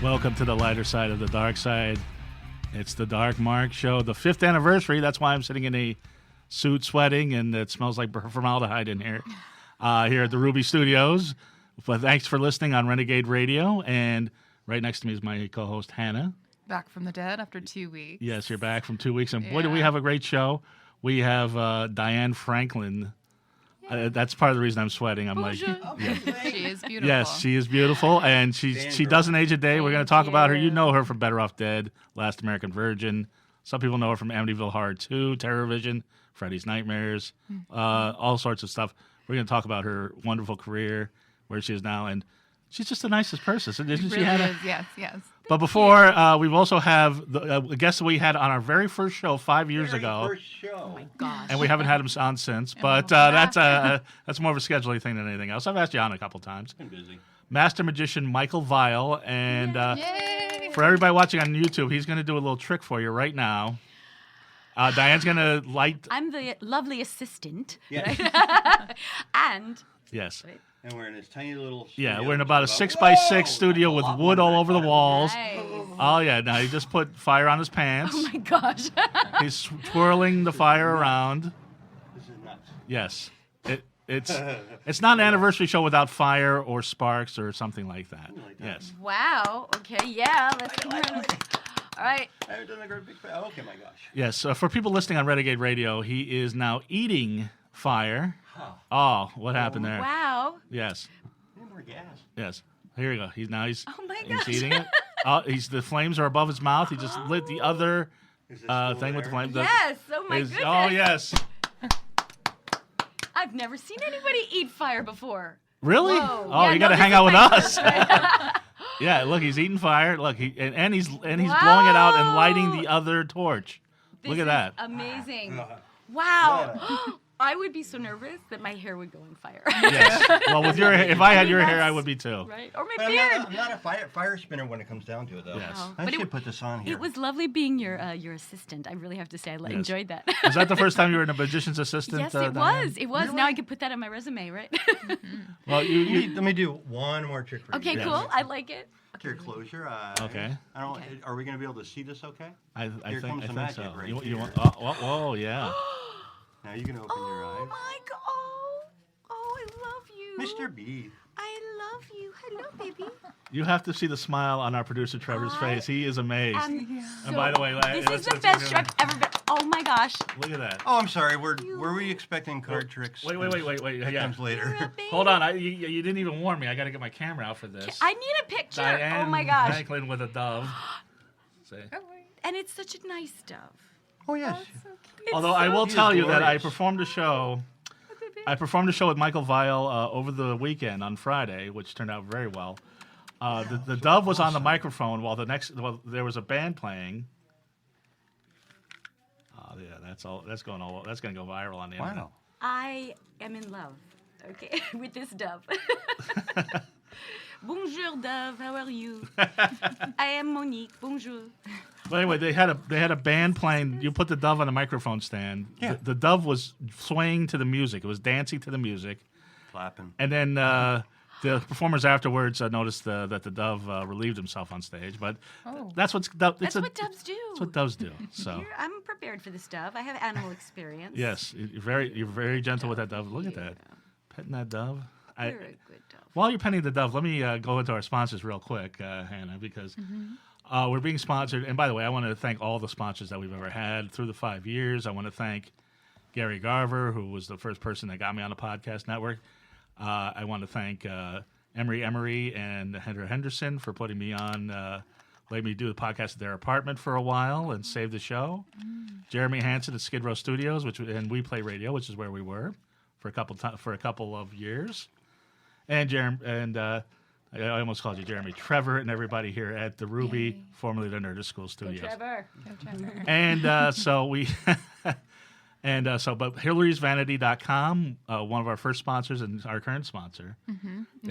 Welcome to the lighter side of the dark side. It's the Dark Mark Show, the 5th anniversary. That's why I'm sitting in a suit sweating, and it smells like formaldehyde in here. Here at the Ruby Studios. But thanks for listening on Renegade Radio. And right next to me is my co-host, Hannah. Back from the dead after 2 weeks. Yes, you're back from 2 weeks. And boy, do we have a great show. We have Diane Franklin. That's part of the reason I'm sweating. I'm She is beautiful. Yes, she is beautiful, and she doesn't age a day. We're going to talk about her. You know her from Better Off Dead, Last American Virgin. Some people know her from Amityville Horror 2, Terror Vision, Freddy's Nightmares, all sorts of stuff. We're going to talk about her wonderful career, where she is now, and she's just the nicest person, isn't she, Hannah? Yes, yes. But before, we also have the guest that we had on our very first show 5 years ago. First show. Oh my gosh. And we haven't had him on since, but that's more of a scheduling thing than anything else. I've asked you on a couple times. I'm busy. Master magician Michael Vile, and Yay! for everybody watching on YouTube, he's going to do a little trick for you right now. Diane's going to light. I'm the lovely assistant. Yes. And Yes. And we're in this tiny little studio. Yeah, we're in about a 6x6 studio with wood all over the walls. nice. Oh yeah, now he just put fire on his pants. Oh my gosh. He's twirling the fire around. This is nuts. Yes. It's not an anniversary show without fire or sparks or something like that. Like that. Yes. Wow. Okay. Yeah. Let's go. All right. I haven't done a great big. Okay, my gosh. Yes. For people listening on Renegade Radio, he is now eating fire. Huh. Oh, what happened there? Wow. Yes. Need more gas. Yes. Here we go. He's Oh my gosh. he's eating it. The flames are above his mouth. He just lit the other Is this still thing with the there? flames. Yes. Oh my goodness. Oh yes. I've never seen anybody eat fire before. Really? Whoa. Oh, Yeah, you no, got to this hang is out with my us. first Yeah, look, he's eating fire. Look, he's blowing it out and lighting the other torch. Look at that. Amazing. Wow. I would be so nervous that my hair would go on fire. Yes. Well, with your hair, if I had your hair, I would be too. Right? Or my But beard. I'm not a fire spinner when it comes down to it, though. Yes. Wow. I But should put this on here. It was lovely being your assistant. I really have to say, I enjoyed that. Is that the first time you were in a magician's assistant? Yes, it Diane? was. It was. Now I can put that on my resume, right? Well, Let me do one more trick for you. Okay, Yes. cool. I like it. Here, close your eyes. Okay. I don't. Okay. Are we going to be able to see this? Okay. I Here think comes the magic so. right You here. want? Oh, yeah. Now you can open your Oh eyes. my god. Oh, I love you. Mr. B. I love you. Hello, baby. You have to see the smile on our producer Trevor's face. He is amazed. And by the way, this is the best truck ever been. Oh my gosh. Look at that. Oh, I'm sorry. Were we expecting card tricks? Wait. Yeah. Comes later. Hold on. You didn't even warn me. I got to get my camera out for this. I need a picture. Diane Oh my gosh. Franklin with a dove. See? And it's such a nice dove. Oh yes. Although I will He's tell you that I glorious. performed a show. I performed a show with Michael Vile over the weekend on Friday, which turned out very well. The dove was on the microphone while there was a band playing. Oh yeah, that's going to go viral on the internet. Wow. I am in love. Okay, with this dove. Bonjour, dove. How are you? I am Monique. Bonjour. But anyway, they had a band playing. You put the dove on a microphone stand. Yeah. The dove was swaying to the music. It was dancing to the music. Clapping. And then the performers afterwards noticed that the dove relieved himself on stage. But that's what doves do. That's what doves do. So I'm prepared for this dove. I have animal experience. yes, you're very gentle with that dove. Look at that, petting that dove. You're a good dove. While you're petting the dove, let me go into our sponsors real quick, Hannah, because we're being sponsored. And by the way, I want to thank all the sponsors that we've ever had through the 5 years. I want to thank Gary Garver, who was the first person that got me on the podcast network. I want to thank Emery and Hendra Henderson for putting me on, letting me do the podcast at their apartment for a while and save the show. Jeremy Hansen at Skid Row Studios, and We Play Radio, which is where we were for a couple of years. And I almost called you Jeremy. Trevor and everybody here at the Ruby, formerly the Nerdist School Studios. Trevor. And but Hillary'sVanity.com, one of our first sponsors and our current sponsor,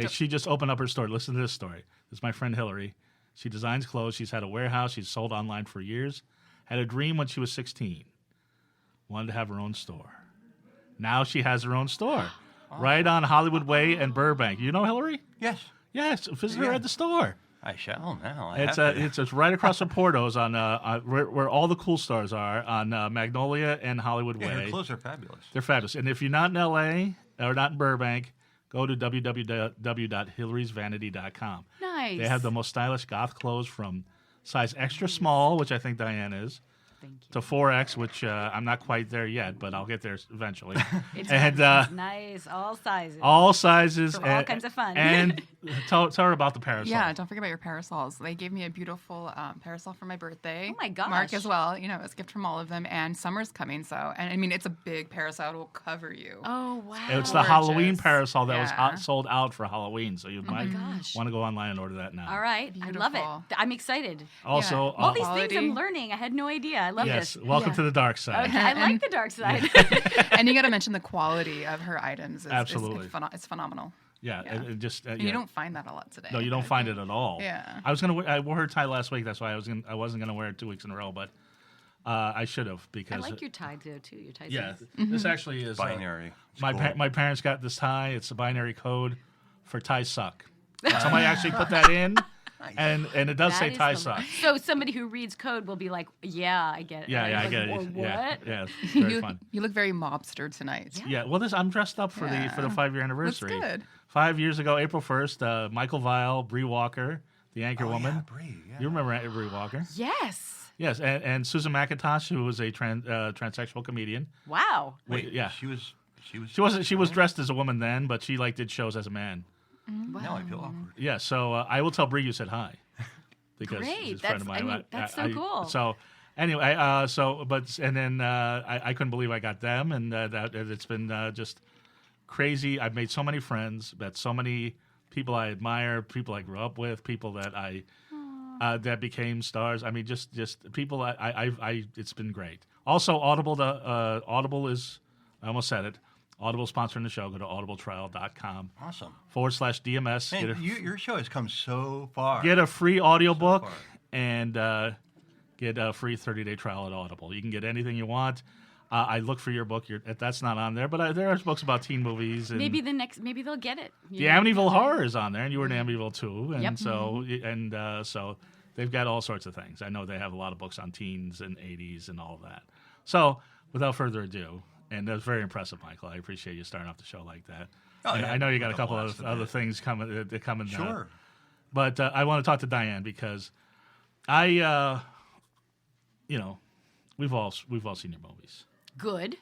she just opened up her store. Listen to this story. This is my friend Hillary. She designs clothes. She's had a warehouse. She's sold online for years. Had a dream when she was 16. Wanted to have her own store. Now she has her own store. Right on Hollywood Way and Burbank. You know Hillary? Yes. Yes, visit her at the store. I shall now. It's right across from Porto's on where all the cool stars are on Magnolia and Hollywood Yeah, Way. your clothes are fabulous. They're fabulous. And if you're not in L.A. or not in Burbank, go to www.hillarysvanity.com. Nice. They have the most stylish goth clothes from size extra small, which I think Diane is, Thank you. to 4X, which I'm not quite there yet, but I'll get there eventually. It's And nice, all sizes. all sizes. For all kinds of fun. And tell her about the parasol. Yeah, don't forget about your parasols. They gave me a beautiful parasol for my birthday. Oh my gosh. Mark as well. You know, it's a gift from all of them. And summer's coming, so and I mean it's a big parasol. It will cover you. Oh wow. It's the Gorgeous. Halloween parasol that was Yeah. sold out for Halloween, so you might gosh. want to go online and order that now. All right. I love it. Beautiful. I'm excited. Also, Yeah. All these Quality. things I'm learning. I had no idea. I love yes, this. welcome Yeah. to the dark side. Okay, I like the dark side. And you got to mention the quality of her items. Absolutely. It's phenomenal. Yeah, Yeah. it just And yeah. you don't find that a lot today. No, you don't find it at all. Yeah. I wore her tie last week. That's why I wasn't gonna wear it 2 weeks in a row, but I should have I because like your tie though too. Your tie's yeah. nice. This actually is Binary. It's my cool. my parents got this tie. It's a binary code for ties suck. Somebody actually put that in, and it does That say is ties the- suck. So somebody who reads code will be like, "Yeah, I get it." Yeah, yeah, I Like, get "Or it. What? Yeah, it's very You, fun. you look very mobster tonight. Yeah, well, I'm dressed up for the Yeah. 5-year Looks anniversary. good. 5 years ago, April 1st, Michael Vile, Bree Walker, the anchor Oh, woman. yeah, Bree, yeah. You remember Bree Walker? Yes. Yes, and Susan McIntosh, who was a transsexual comedian. Wow. Wait, yeah. She was. She was dressed as a woman then, but she did shows as a man. Now I feel awkward. Yeah, so I will tell Bree you said hi because Great. she's a friend of That's- mine. I mean, that's so cool. So anyway, then I couldn't believe I got them, and that it's been just crazy. I've made so many friends, met so many people I admire, people I grew up with, people that that became stars. I mean, just people. It's been great. Also, Audible is. I almost said it. Audible sponsoring the show. Go to audibletrial.com Awesome. /DMS. Man, your show has come so far. Get a free audiobook far. and get a free 30-day trial at Audible. You can get anything you want. I look for your book. That's not on there, but there are books about teen movies. And Maybe they'll get it. the Amityville Horror is on there, and you were in Amityville too. And Yep. so they've got all sorts of things. I know they have a lot of books on teens and 80s and all of that. So without further ado, and that's very impressive, Michael. I appreciate you starting off the show like that. Oh, And yeah, I know you got a with a couple blast of of other it. things coming. Sure. But I want to talk to Diane because we've all seen your movies. Good.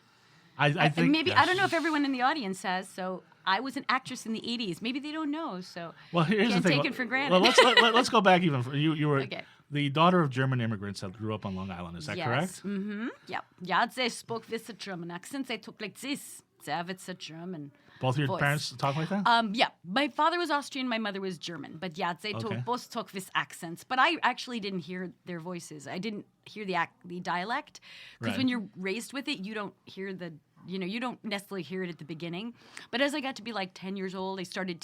I think Maybe I don't know if everyone in the audience has. So I was an actress in the '80s. Maybe they don't know. So Well, here's can't the thing. take it for granted. Well, let's go back even. You were Okay. the daughter of German immigrants that grew up on Long Island. Is that correct? Mm-hmm. Yep. Yeah, they spoke with a German accent. They talk like this. They have it's a German. Both of your voice. parents talk like that? Yeah, my father was Austrian, my mother was German, but yeah, they Okay. both talk with accents. But I actually didn't hear their voices. I didn't hear the dialect because Right. when you're raised with it, you don't hear you don't necessarily hear it at the beginning. But as I got to be like 10 years old, I started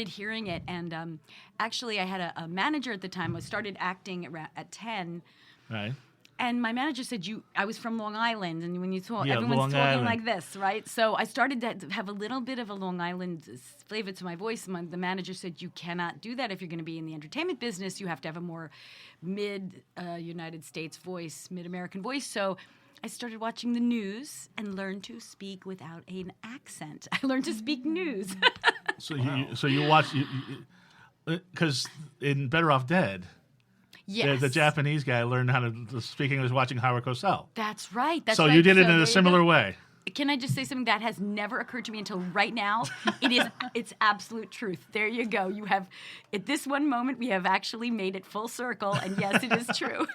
hearing it, and actually, I had a manager at the time. I started acting at 10. Right. And my manager said, I was from Long Island, and when you talk, Yeah, everyone's Long talking Island. like this, right? So I started to have a little bit of a Long Island flavor to my voice. The manager said, you cannot do that if you're going to be in the entertainment business. You have to have a more mid-United States voice, mid-American voice. So I started watching the news and learned to speak without an accent. I learned to speak news. So you watch because in Better Off Dead, Yes. the Japanese guy learned how to speak English watching Howard Cosell. That's right. That's So right. you did it So in there a you similar go. way. Can I just say something that has never occurred to me until right now? It's absolute truth. There you go. You have, at this one moment, we have actually made it full circle, and yes, it is true.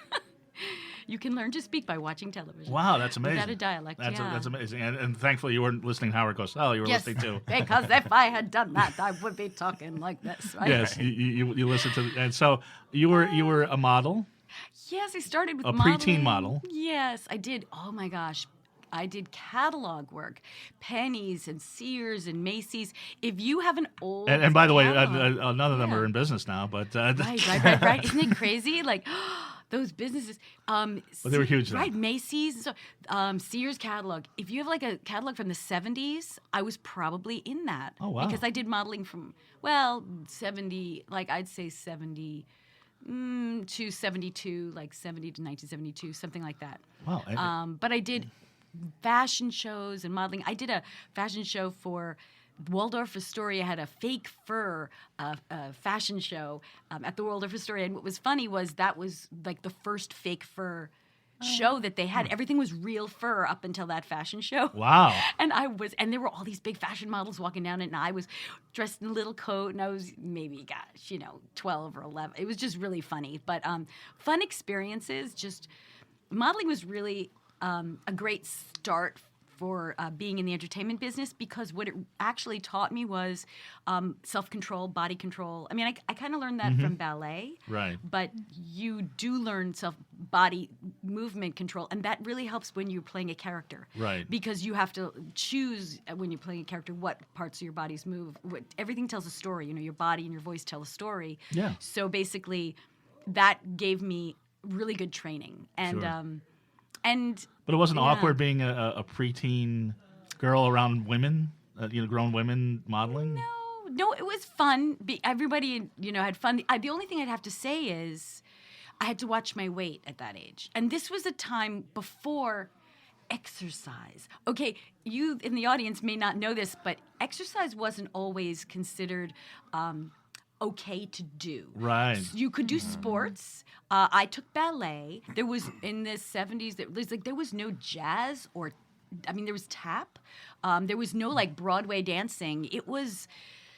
You can learn to speak by watching television. Wow, that's amazing. Without a dialect, yeah. That's amazing. And thankfully, you weren't listening to Howard Cosell. You were Yes, listening to. because if I had done that, I would be talking like this, right? Yes, you listened to, and so you were a model. Yes, I started with A preteen modeling. model. Yes, I did. Oh my gosh. I did catalog work, Penny's and Sears and Macy's. If you have an old And by the way, catalog- none of them Yeah. are in business now. But right. Isn't it crazy? Like those businesses. Well, they were huge then. right? Macy's, so Sears catalog. If you have like a catalog from the 70s, I was probably in that. Oh, wow. Because I did modeling from 70, like I'd say 70 to 72, like 70 to 1972, something like that. Wow. But I did fashion shows and modeling. I did a fashion show for Waldorf Astoria. Had a fake fur fashion show at the Waldorf Astoria. And what was funny was that was like the first fake fur show that they had. Everything was real fur up until that fashion show. Wow. And there were all these big fashion models walking down it, and I was dressed in a little coat, and I was maybe, 12 or 11. It was just really funny. But fun experiences, just modeling was really a great start for being in the entertainment business, because what it actually taught me was self-control, body control. I mean, I kind of learned that from ballet. Right. But you do learn body movement control, and that really helps when you're playing a character. Right. Because you have to choose when you're playing a character what parts of your bodies move. Everything tells a story. Your body and your voice tell a story. Yeah. So basically, that gave me really good training. And Sure. But it wasn't awkward being a preteen girl around women, grown women modeling? No, it was fun. Everybody, had fun. The only thing I'd have to say is I had to watch my weight at that age. And this was a time before exercise. Okay, you in the audience may not know this, but exercise wasn't always considered okay to do. Right. You could do sports. I took ballet. There was in the 70s. There was no jazz there was tap. There was no like Broadway dancing. It was.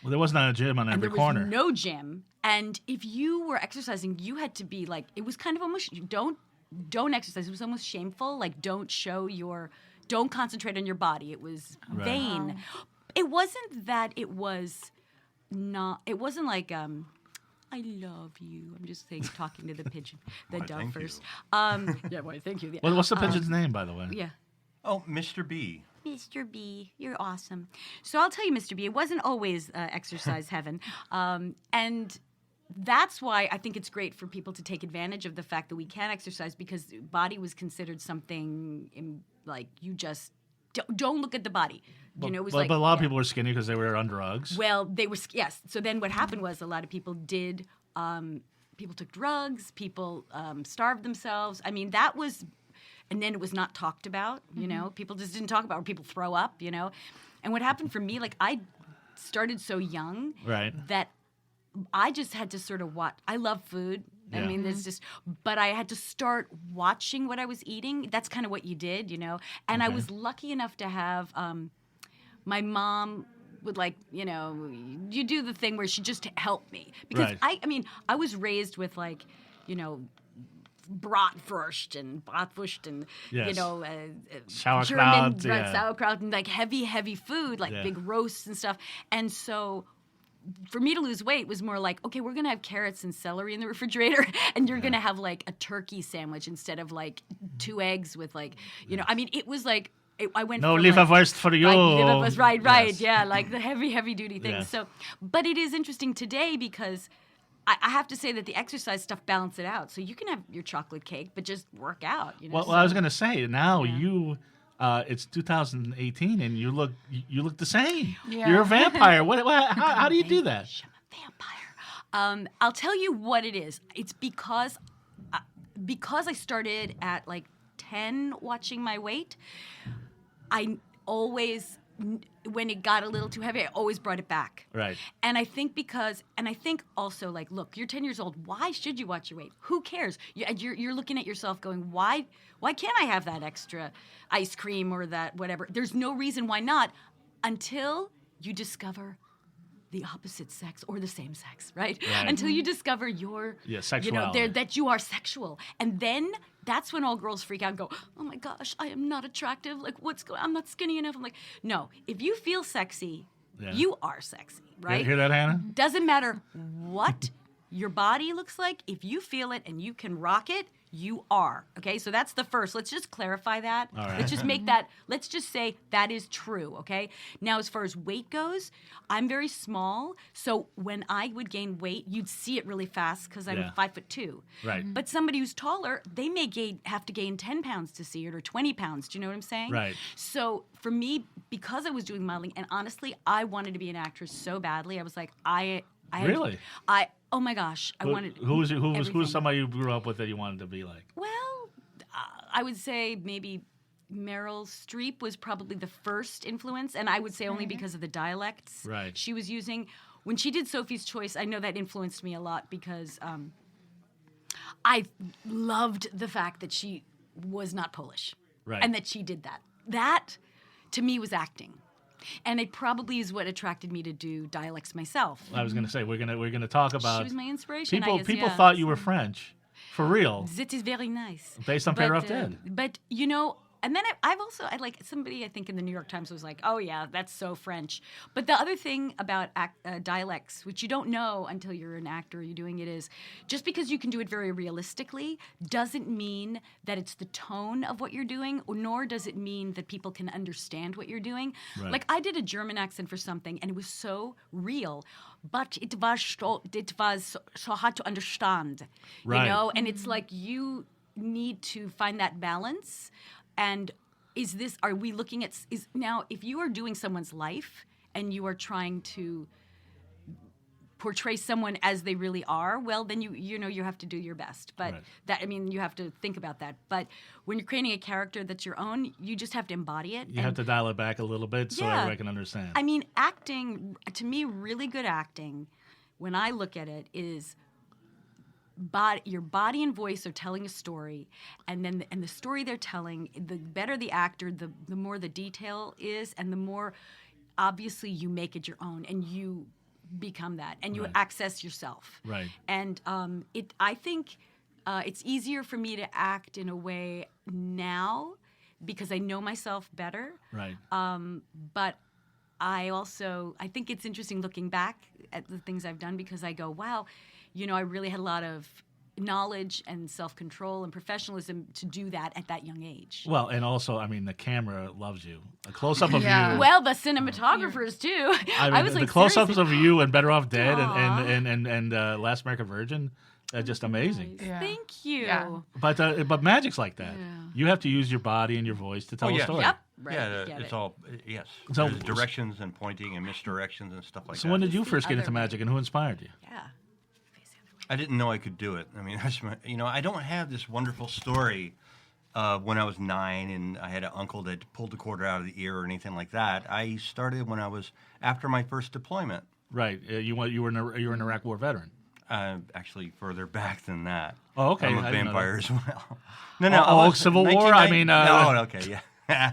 Well, there was not a gym on every corner. There was no gym, and if you were exercising, you had to be like. It was kind of almost don't exercise. It was almost shameful. Like don't concentrate on your body. It was vain. It wasn't that. It was not. It wasn't like I love you. I'm just talking to the pigeon, the dove thank first. you. Why, thank you. Yeah. Well, what's the pigeon's name, by the way? Yeah. Oh, Mr. B. Mr. B, you're awesome. So I'll tell you, Mr. B, it wasn't always exercise heaven. And that's why I think it's great for people to take advantage of the fact that we can exercise, because body was considered something like you just don't look at the body. But It was a lot of people were skinny because they were on drugs. Well, they were, yes. So then what happened was a lot of people did, people took drugs, people starved themselves. I mean, that was, and then it was not talked about, People just didn't talk about it, or people throw up, And what happened for me, like I started so young that I just had to sort of watch. I love food. Yeah. I mean, but I had to start watching what I was eating. That's kind of what you did, And I was lucky enough to have, my mom would you do the thing where she just helped me. Because I was raised with bratwurst and sauerkraut, German sauerkraut and like heavy food, like big roasts and stuff. And so for me to lose weight was more like, okay, we're going to have carrots and celery in the refrigerator, and you're going to have like a turkey sandwich instead of like 2 eggs with like, I mean, it was like, I went no from liverwurst for you. Right, Yes. yeah, like the heavy duty things. Yes. So, but it is interesting today because I have to say that the exercise stuff balanced it out. So you can have your chocolate cake, but just work out. Well, I was going to say now you. It's 2018, and you look the same. Yeah. You're a vampire. How do you do that? I'm a vampire. I'll tell you what it is. It's because I started at like 10 watching my weight. I always, when it got a little too heavy, I always brought it back. Right. And I think also, like, look, you're 10 years old. Why should you watch your weight? Who cares? You're looking at yourself going, why can't I have that extra ice cream or that whatever? There's no reason why not, until you discover the opposite sex or the same sex, right? Until you discover your sexuality. that you are sexual. And then that's when all girls freak out and go, oh my gosh, I am not attractive. Like, I'm not skinny enough. I'm like, no, if you feel sexy, you are sexy, right? Hear that, Hannah? Doesn't matter what your body looks like. If you feel it and you can rock it, you are. Okay, so that's the first. Let's just clarify that. All right. Let's just make that, let's just say that is true. Okay, now as far as weight goes, I'm very small. So when I would gain weight, you'd see it really fast because I'm Yeah. 5'2". Right. But somebody who's taller, they may have to gain 10 pounds to see it or 20 pounds. Do you know what I'm saying? Right. So for me, because I was doing modeling, and honestly, I wanted to be an actress so badly. I was like, Really? Oh my gosh, I wanted. Who was everything. somebody you grew up with that you wanted to be like? Well, I would say maybe Meryl Streep was probably the first influence, and I would say only because of the dialects Right. she was using. When she did Sophie's Choice, I know that influenced me a lot because I loved the fact that she was not Polish, Right. and that she did that. That, to me, was acting. And it probably is what attracted me to do dialects myself. I was going to say we're gonna talk about. She was my inspiration. People I guess, people yeah. thought you were French, for real, That is very nice. based on Pair Off But, Dead. But you know, and then I've also like somebody I think in the New York Times was like, oh yeah, that's so French. But the other thing about dialects, which you don't know until you're an actor, you're doing it, is just because you can do it very realistically doesn't mean that it's the tone of what you're doing, nor does it mean that people can understand what you're doing. Right. Like I did a German accent for something, and it was so real, but it was so hard to understand. Right. You know, and it's like you need to find that balance. And are we looking at, now, if you are doing someone's life and you are trying to portray someone as they really are, well, then you have to do your best. But Right. you have to think about that. But when you're creating a character that's your own, you just have to embody it. You have to dial it back a little bit so Yeah. everybody can understand. I mean, acting, to me, really good acting, when I look at it, is your body and voice are telling a story, and the story they're telling, the better the actor, the more the detail is, and the more obviously you make it your own, and you become that, and you Right. access yourself. Right. And I think it's easier for me to act in a way now because I know myself better. Right. But I think it's interesting looking back at the things I've done because I go, wow, I really had a lot of knowledge and self-control and professionalism to do that at that young age. Well, and also, the camera loves you. A close-up of Yeah. you. Well, the cinematographers too. I was the like, close-ups seriously? of you and Better Off Dead Aw. and Last American Virgin are just amazing. Yeah. Thank you. Yeah. But magic's like that. Yeah. You have to use your body and your voice to tell a yeah. story. Yep. Right. Yeah, get it's it. all, yes. So- There's directions and pointing and misdirections and stuff like So that. when did you the first get other into way. magic, and who inspired you? Yeah. I didn't know I could do it. I don't have this wonderful story when I was 9 and I had an uncle that pulled the quarter out of the ear or anything like that. I started when I was after my first deployment. Right. You were an Iraq War veteran. Actually, further back than that. Oh, okay. I'm I a didn't know vampire that. as well. No. Oh, I was- Civil War? I mean, no, okay, yeah.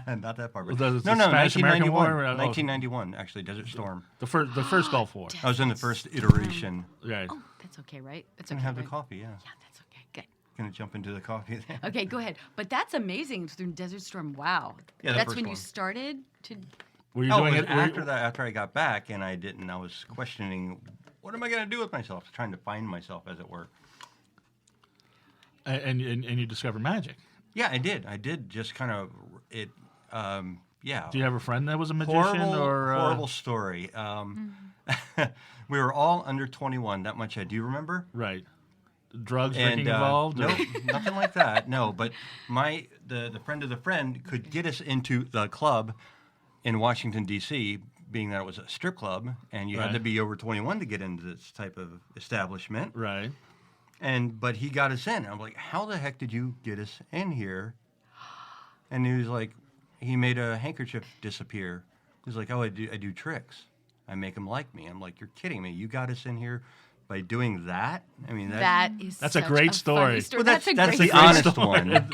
Not that far. But The no, Spanish-American 1991. War? 1991, actually, Desert Storm. The first Gulf War. I was in the first iteration. Right. Oh, that's okay, right? That's Gonna okay. have the right? coffee, yeah. Yeah, that's okay. Good. Gonna jump into the coffee then. Okay, go ahead. But that's amazing through Desert Storm. Wow. Yeah, the that's first when you one. started to. Were you Oh, doing it was it after that, after I got back, and I didn't. I was questioning, what am I going to do with myself? Trying to find myself, as it were. And you discovered magic? Yeah, I did. I did just kind of it. Yeah. Do you have a friend that was a magician Horrible story. We were all under 21. That much I do remember. Right. Drugs, drinking And involved? no, or- nothing like that. No, but the friend of the friend could get us into the club in Washington D.C., being that it was a strip club, and you had to Right. be over 21 to get into this type of establishment. Right. But he got us in. I'm like, how the heck did you get us in here? And he was like, he made a handkerchief disappear. He was like, oh, I do tricks. I make them like me. I'm like, you're kidding me. You got us in here by doing that? I mean, That is That's a such great funny story. well, That's a that's great the story. honest story. one.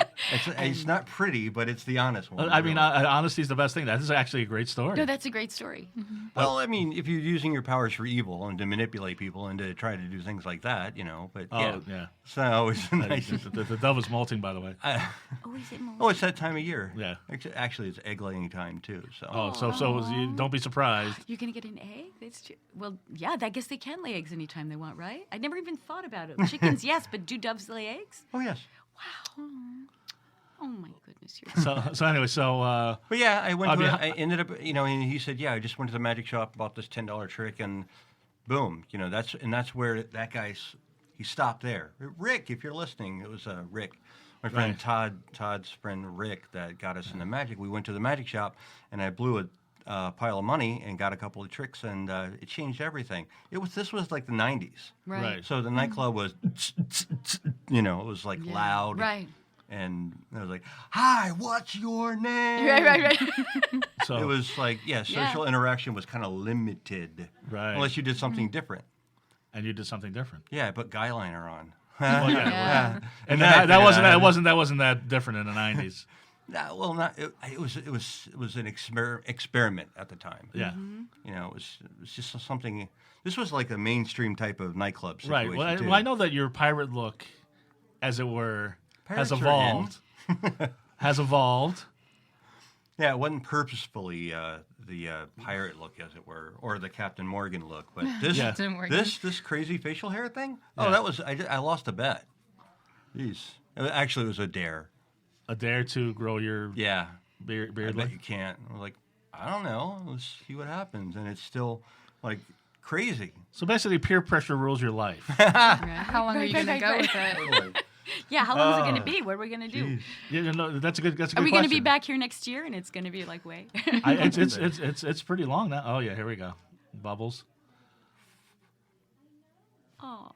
It's not pretty, but it's the honest one. I mean, really. honesty is the best thing. That is actually a great story. No, that's a great story. Well, I mean, if you're using your powers for evil and to manipulate people and to try to do things like that, but yeah. it's not always nice. The dove is molting, by the way. Oh, is it more? Oh, it's that time of year. Yeah. Actually, it's egg laying time too. So. Oh, so you, don't be surprised. You're gonna get an egg? That's true. Well, yeah, I guess they can lay eggs anytime they want, right? I never even thought about it. Chickens, yes, but do doves lay eggs? Oh yes. Wow, Oh my goodness. But yeah, I went. mean, I ended up, and he said, "Yeah, I just went to the magic shop, bought this $10 trick, and boom, that's where that guy's. He stopped there. Rick, if you're listening, it was Rick, my friend Todd's friend Rick, that got us into magic. We went to the magic shop, and I blew a pile of money and got a couple of tricks, and it changed everything. This was like the '90s, Right. So the nightclub was, it was like loud, Right. And I was like, "Hi, what's your name?" Right. So It was like, social interaction was kind of limited, Right. unless you did something different. and you did something different. Yeah, I put guy liner on. Well, yeah. Yeah. And then I that figured wasn't that different in the '90s. No, well, not it was an experiment at the time. Yeah. It was just something. This was like a mainstream type of nightclub Right. situation. Well, too. I know that your pirate look, as it were, has Pirates are evolved. Has evolved. Yeah, it wasn't purposefully the pirate look, as it were, or the Captain Morgan look, but this Yeah. Captain Morgan. this crazy facial hair thing. Yeah. Oh, that was I lost a bet. Jeez, actually, it was a dare. A dare to grow your Yeah, beard I look. bet you can't. I was like, I don't know. Let's see what happens, and it's still like crazy. So basically, peer pressure rules your life. How long are you going to go with it? Totally. Yeah, how long is it going to be? What are we going to do? Jeez. Yeah, that's a good. That's a Are good we going to be question. back here next year and it's going to be like, wait? It's pretty long now. Oh yeah, here we go. Bubbles. Oh.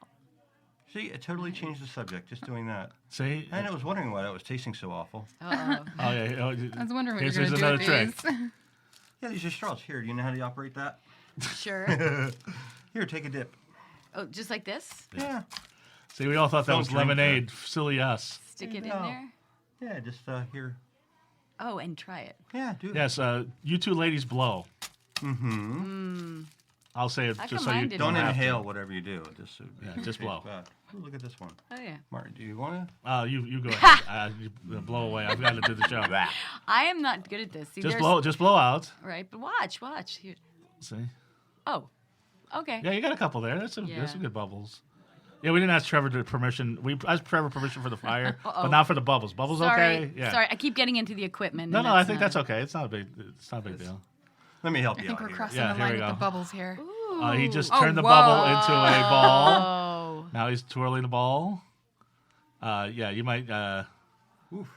See, it totally changed the subject just doing that. See. And I was wondering why that was tasting so awful. Uh-oh. Oh yeah. Oh, I was wondering what here's you're going to do another with trick. these. Yeah, these are straws. Here, do you know how to operate that? Sure. Here, take a dip. Oh, just like this? Yeah. See, we all thought that Don't was drink lemonade. Silly us. Stick it in No. there? Yeah, just here. Oh, and try it. Yeah, do it. Yes. You two ladies blow. Mm-hmm. I'll say it How just come so you mine didn't Don't have to. inhale whatever you do. Just just blow. Ooh, look at this one. Oh, yeah. Martin, do you want to? You go ahead. You blow away. I've got to do the show. I am not good at this. See, Just there's- blow out. Right, but watch. Here. See. Oh, okay. Yeah, you got a couple there. That's some Yeah. good bubbles. Yeah, we didn't ask Trevor permission. We asked Trevor permission for the fire, Uh-oh. but not for the bubbles. Bubbles Sorry. okay? Yeah. Sorry, I keep getting into the equipment. No, and I think not- that's okay. It's not a big deal. Let me help I you think out we're here. crossing Yeah, the here line we with the go. bubbles here. He just Oh, turned the bubble into a ball. Oh. Now he's twirling the ball. Yeah, you might Oof.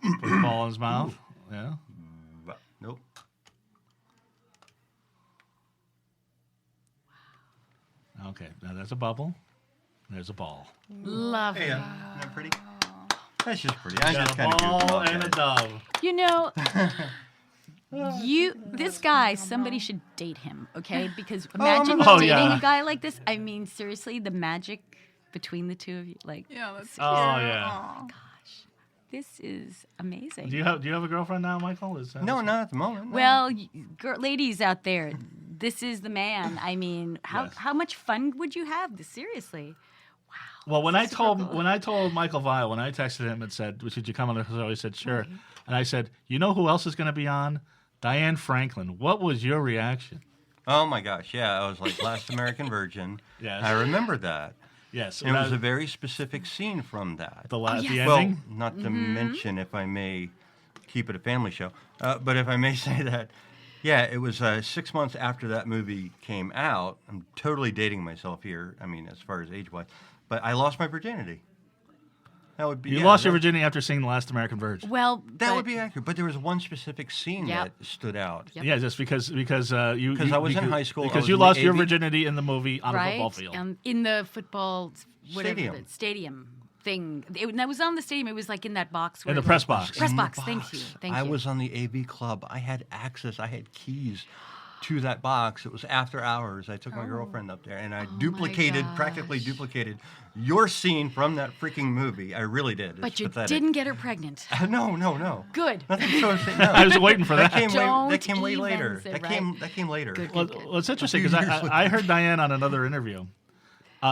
put the ball in his mouth. Yeah. Nope. Okay, now there's a bubble. There's a ball. Love Hey, it. isn't that pretty? That's just pretty. I Got just a kind of ball and a dove. You know, this guy, somebody should date him, okay? Because imagine Oh, dating yeah. a guy like this. I mean, seriously, the magic between the two of you, like, Yeah, that's Oh, cute. yeah. Aw. this is amazing. Do you have a girlfriend now, Michael? No, not at the moment. no. Well, ladies out there, this is the man. I mean, Yes. how much fun would you have? Seriously. Well, when I Super cool. told Michael Vile, when I texted him and said, "Should you come on the show?" He said, "Sure." And I said, "You know who else is going to be on? Diane Franklin." What was your reaction? Oh my gosh, yeah, I was like Last American Virgin. Yes. I remember that. Yes, And it was a very specific scene from that. the yes. the Well, ending. not to mention, if I may keep it a family show, but if I may say that, yeah, it was 6 months after that movie came out. I'm totally dating myself here. I mean, as far as age-wise, but I lost my virginity. That would be You yeah, lost your that- virginity after seeing The Last American Virgin. Well, That would be accurate, but there was one specific scene Yep. that stood out. Yep. Yeah, just because you 'Cause I was in high school, I because was you in the lost your AV virginity in the movie on a right football field. in the football whatever Stadium. the stadium thing. That was on the stadium. It was like in that box. In the where- press box. Press In the box. Thank you. Thank I you. was on the AV club. I had access. I had keys to that box. It was after hours. I took my girlfriend up there, and I practically gosh. duplicated your scene from that freaking movie. I really did. But It's you pathetic. didn't get her pregnant. No. Good. Nothing so no. I was waiting for that. That Don't came way even later. say, That right. came later. Good. Well, it's interesting because I heard Diane on another interview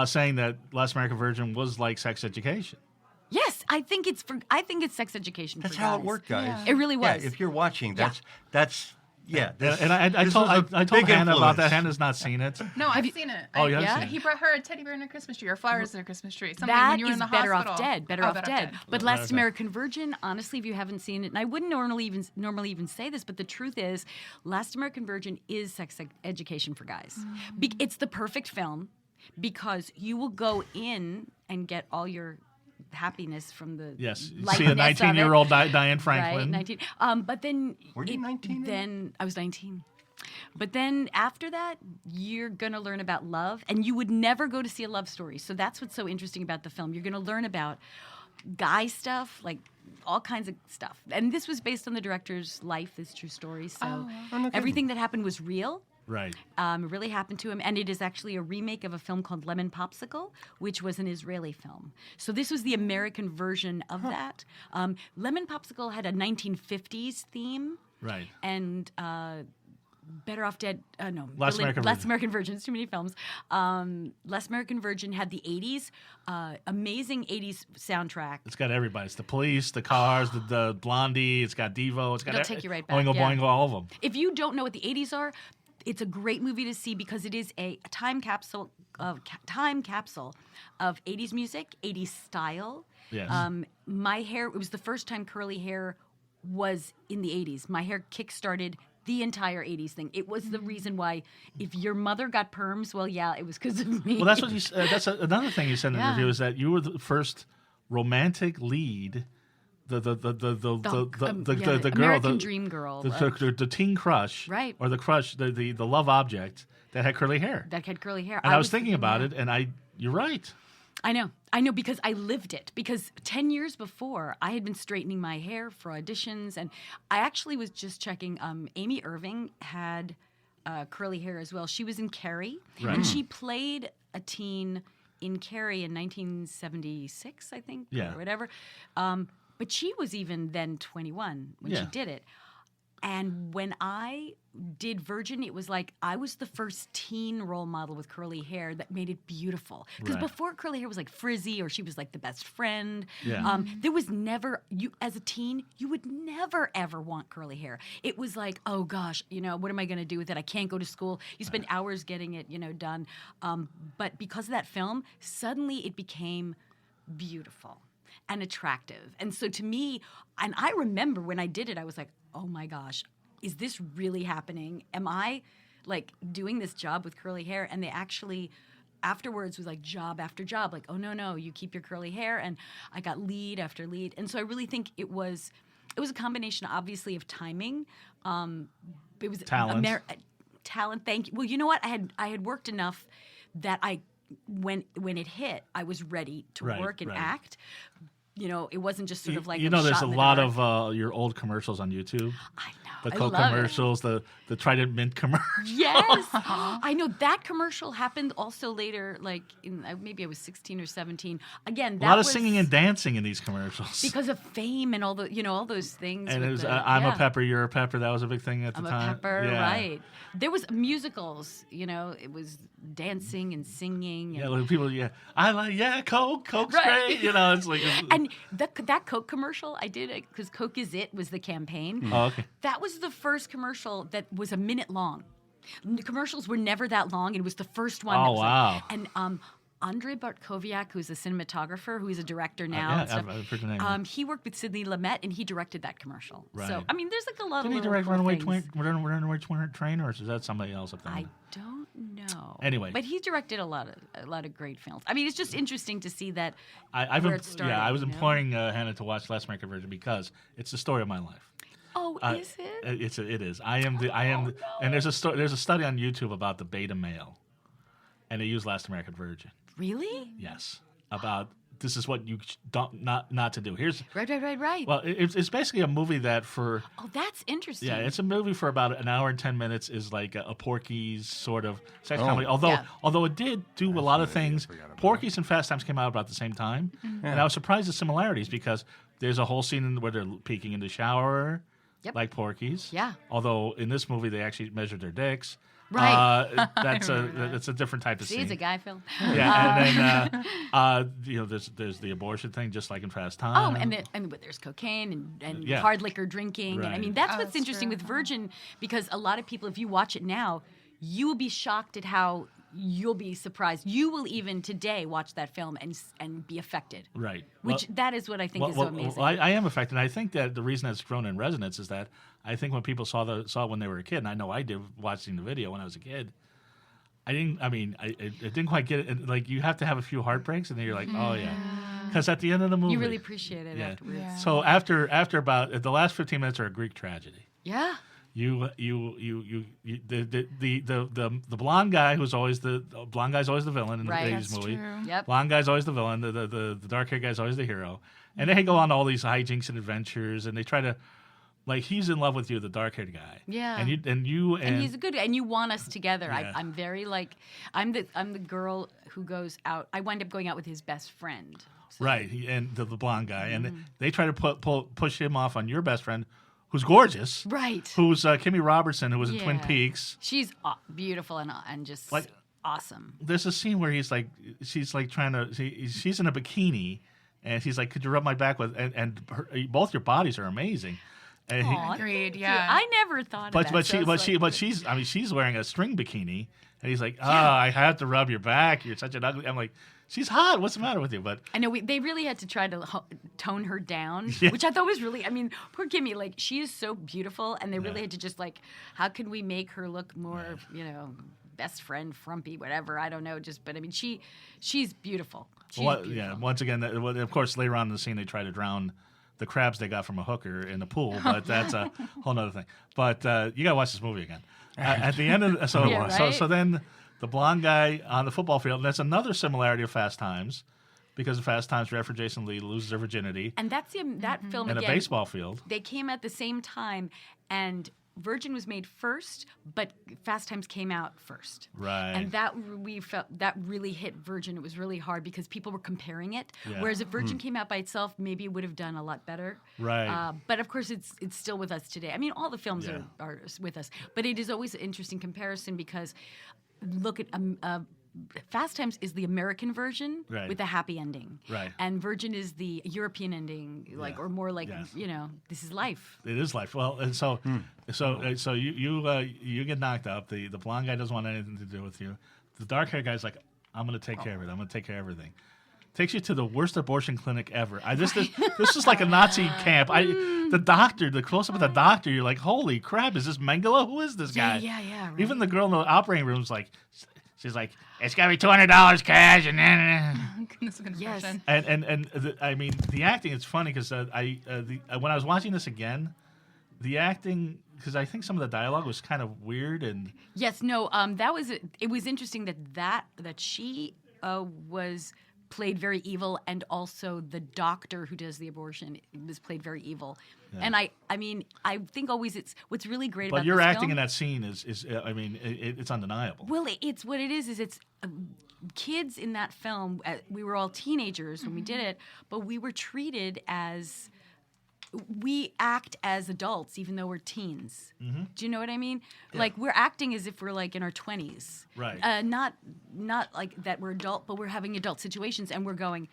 saying that Last American Virgin was like sex education. Yes, I think it's sex education. That's for how it guys. worked, guys. Yeah. It really was. Yeah, if you're watching, Yeah. that's Yeah. And I this told was a I told big Hannah about that. influence. Hannah's not seen it. No, I've seen it. Oh, you have Yeah? seen it? He brought her a teddy bear and a Christmas tree, or flowers and a Christmas tree. Something That when you were is in the Better hospital. Off Dead. Better Oh, Off Dead. But Better Last Off Dead. American Virgin, honestly, if you haven't seen it, and I wouldn't normally even say this, but the truth is, Last American Virgin is sex education for guys. It's the perfect film because you will go in and get all your happiness from the Yes. You see lightness a of it. 19-year-old Diane Franklin. Right, 19. But then Were you 19 then? Then I was 19. But then after that, you're going to learn about love, and you would never go to see a love story. So that's what's so interesting about the film. You're going to learn about guy stuff, like all kinds of stuff. And this was based on the director's life, this true story. So everything that happened was real. Right. It really happened to him, and it is actually a remake of a film called Lemon Popsicle, which was an Israeli film. So this was the American version of that. Lemon Popsicle had a 1950s theme, Right. and Better Off Dead. No, Last American Last Virgin. American Virgin. It's too many films. Last American Virgin had the 80s, amazing 80s soundtrack. It's got everybody. It's the Police, the Cars, the Blondie. It's got Devo. It's got It'll take you right back, Oingo yeah. Boingo, all of them. If you don't know what the 80s are, it's a great movie to see because it is a time capsule of 80s music, 80s style. Yes. My hair, it was the first time curly hair was in the 80s. My hair kick-started the entire 80s thing. It was the reason why if your mother got perms, well, yeah, it was because of me. Well, that's what you. That's another thing you said in the Yeah. review is that you were the first romantic lead. The girl, American Dream girl. the teen crush, Right. or the crush, the love object that had curly hair. that had curly hair. And I was thinking about it, and you're right. I know because I lived it. Because 10 years before, I had been straightening my hair for auditions, and I actually was just checking. Amy Irving had curly hair as well. She was in Carrie, Right. and she played a teen in Carrie in 1976, I think, Yeah. or whatever. But she was even then 21 when she Yeah. did it. And when I did Virgin, it was like I was the first teen role model with curly hair that made it beautiful. Because Right. before curly hair was like frizzy or she was like the best friend. Yeah. There was never, you as a teen, you would never ever want curly hair. It was like, oh gosh, what am I going to do with it? I can't go to school. You spend hours getting it, done. But because of that film, suddenly it became beautiful and attractive. And so to me, and I remember when I did it, I was like, oh my gosh, is this really happening? Am I like doing this job with curly hair? And they actually afterwards was like job after job, like, oh no, you keep your curly hair. And I got lead after lead. And so I really think it was a combination, obviously, of timing. It was Talent. Talent, thank you. Well, you know what? I had worked enough that when it hit, I was ready to Right, work and right. act. It wasn't just sort of like there's shot a in the lot dark. of your old commercials on YouTube. I know. The I Coke love it. commercials, the Trident Mint commercials. Yes, I know that commercial happened also later. Like maybe I was 16 or 17. Again, that A lot of was singing and dancing in these commercials. because of fame and all the all those things. and with it was the- a yeah. pepper, you're a pepper. That was a big thing at the I'm a time. pepper, Yeah. right? There was musicals. It was dancing and singing. Yeah, like people. Yeah, I like. Yeah, Coke's Right. great. It's like. And that Coke commercial I did because Coke is it was the campaign. Oh, okay. That was the first commercial that was a minute long. The commercials were never that long. It was the first one. Oh, that was wow. And Andrei Bartkowiak, who's a cinematographer, who is a director now. yeah, and stuff, I've heard the name. he worked with Sidney Lumet, and he directed that commercial. Right. So, I mean, there's like a lot Didn't he of little direct cool Runaway things. Train, or is that somebody else? I don't know. Anyway. but he directed a lot of great films. I mean, it's just interesting to see that I've where it started. I was you know? imploring Hannah to watch Last American Virgin because it's the story of my life. Oh, is it? It is. I am the. And there's a study on YouTube about the beta male, and they use Last American Virgin. Really? Yes, about this is what you don't not to do. Here's Right. well, it's basically a movie that for Oh, that's interesting. yeah, it's a movie for about an hour and 10 minutes. Is like a Porky's sort of sex Oh. comedy. Yeah. Although it did do a lot of things. Porky's and Fast Times came out about the same time, and I was surprised at similarities because there's a whole scene where they're peeking in the shower. Yep. like Porky's. Yeah. Although in this movie they actually measured their dicks. Right. That's a different type of See, scene. it's a guy film. Yeah, and then there's the abortion thing, just like in Fast Time. And there's cocaine and Yeah. hard liquor drinking. And I Right. mean, that's Oh, what's that's interesting true. with Virgin, because a lot of people, if you watch it now, you will be shocked at how you'll be surprised. You will even today watch that film and be affected. Right. Which that is what I think is so amazing. I am affected. I think that the reason it's grown in resonance is that I think when people saw it when they were a kid, and I know I did watching the video when I was a kid, I didn't quite get it. And, like, you have to have a few heartbreaks, and then you're like, oh yeah, because at the end of the movie, you really appreciate it yeah. afterwards. Yeah. So after about the last 15 minutes are a Greek tragedy. Yeah. The blonde guy who's always the blonde guy's always the villain in the Right. 80s That's movie. true. Yep. Blonde guy's always the villain. The dark haired guy's always the hero. And they go on all these hijinks and adventures, and they try to, like, he's in love with you, the dark haired guy. Yeah. And he's a good, and you want us together. Yeah. I'm very like, I'm the girl who goes out. I wind up going out with his best friend. So- right. And the blonde guy, Mm-hmm. and they try to push him off on your best friend, who's gorgeous. Right. Who's Kimmy Robertson, who was in Twin Yeah. Peaks. She's beautiful and just Like- awesome. There's a scene where she's trying to, she's in a bikini, and he's like, could you rub my back with, and both your bodies are amazing. And he- Aw, Agreed, thank you. yeah. I never thought of that. she's wearing a string bikini, and he's like, I have to rub your back. You're such an ugly. I'm like, she's hot. What's the matter with you? But I know they really had to try to tone her down, Yeah. which I thought was really. I mean, poor Kimmy, like she is so beautiful, and they really had to just like, how can we make her look more, best friend, frumpy, whatever. I don't know. But I mean, she's beautiful. She's beautiful. yeah. Once again, of course, later on in the scene, they try to drown the crabs they got from a hooker in the pool, but that's a whole other thing. But you gotta watch this movie again. At the end of Yeah, right? so then the blonde guy on the football field. And that's another similarity of Fast Times, because in Fast Times, Redford Jason Leigh loses her virginity And that's that film in a again. baseball field. They came at the same time, and Virgin was made first, but Fast Times came out first. Right. And that we felt that really hit Virgin. It was really hard because people were comparing it. Yeah. Whereas if Virgin came out by itself, maybe it would have done a lot better. Right. But of course, it's still with us today. I mean, all the films Yeah. are with us, but it is always an interesting comparison because look at Fast Times is the American version Right. with a happy ending, Right. and Virgin is the European ending, like Yeah. or more like Yes. this is life. It is life. Well, and so you get knocked up. The blonde guy doesn't want anything to do with you. The dark haired guy's like, I'm going to take care of it. I'm going to take care of everything. Takes you to the worst abortion clinic ever. This is like a Nazi camp. The doctor, the close up of the doctor, you're like, holy crap, is this Mengele? Who is this guy? Yeah. Right. Even the girl in the operating room's like, she's like, it's got to be $200 cash, and then. This is a good Yes. impression. I mean, the acting, it's funny because when I was watching this again, the acting, because I think some of the dialogue was kind of weird and Yes, no. It was interesting that she was played very evil, and also the doctor who does the abortion was played very evil. Yeah. And I mean, I think always it's what's really great but about your this acting film, in that scene is it's undeniable. Well, it's what it is it's kids in that film. We were all teenagers when we did it, but we were treated as. We act as adults, even though we're teens. Mm-hmm. Do you know what I mean? Like we're acting as if we're like in our 20s. Right. Not like that we're adult, but we're having adult situations, and we're going.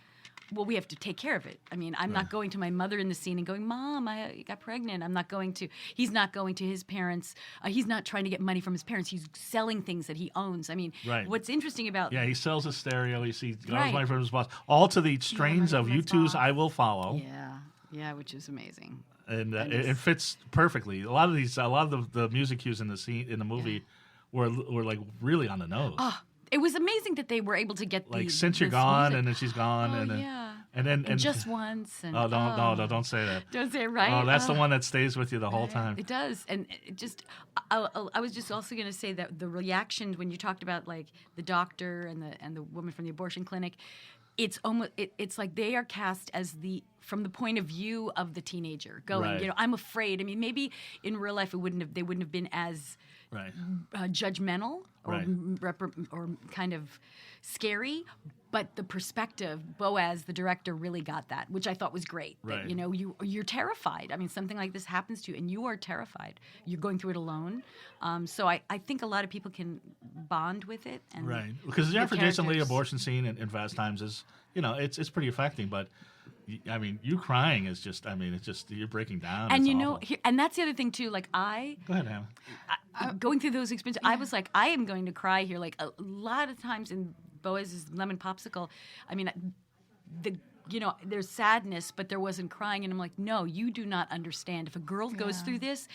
Well, we have to take care of it. I mean, I'm not going to my mother in the scene and going, "Mom, I got pregnant." I'm not going to. He's not going to his parents. He's not trying to get money from his parents. He's selling things that he owns. I mean, Right. what's interesting about Yeah, he sells a stereo. He sees Right. money from his boss. All to the strains Money of from his U2's boss. "I Will Follow," yeah, which is amazing. and it fits perfectly. A lot of the music cues in the movie were like really on the nose. Oh, it was amazing that they were able to get Like the, since you're this gone, music. and then she's gone, Oh, and then yeah. and just once. And, oh no, don't say that. Don't say it right. Oh, that's the one that stays with you the whole time. It does, and it just. I was just also going to say that the reactions when you talked about like the doctor and the woman from the abortion clinic, it's almost it's like they are cast as from the point of view of the teenager going. Right. I'm afraid. I mean, maybe in real life they wouldn't have been as Right. judgmental or Right. or kind of scary, but the perspective, Boaz, the director, really got that, which I thought was great. Right. That, you're terrified. I mean, something like this happens to you, and you are terrified. You're going through it alone. So I think a lot of people can bond with it. And Right. Because the the Jeffrey Jason Lee characters. abortion scene in Fast Times is, it's pretty affecting, but I mean, you crying is just, it's just, you're breaking down. And It's awful. and that's the other thing too. Like Go ahead, Hannah. going through those experiences, I was like, I am going to cry here. Like a lot of times in Boaz's Lemon Popsicle, I mean, there's sadness, but there wasn't crying. And I'm like, no, you do not understand. If a girl goes through this,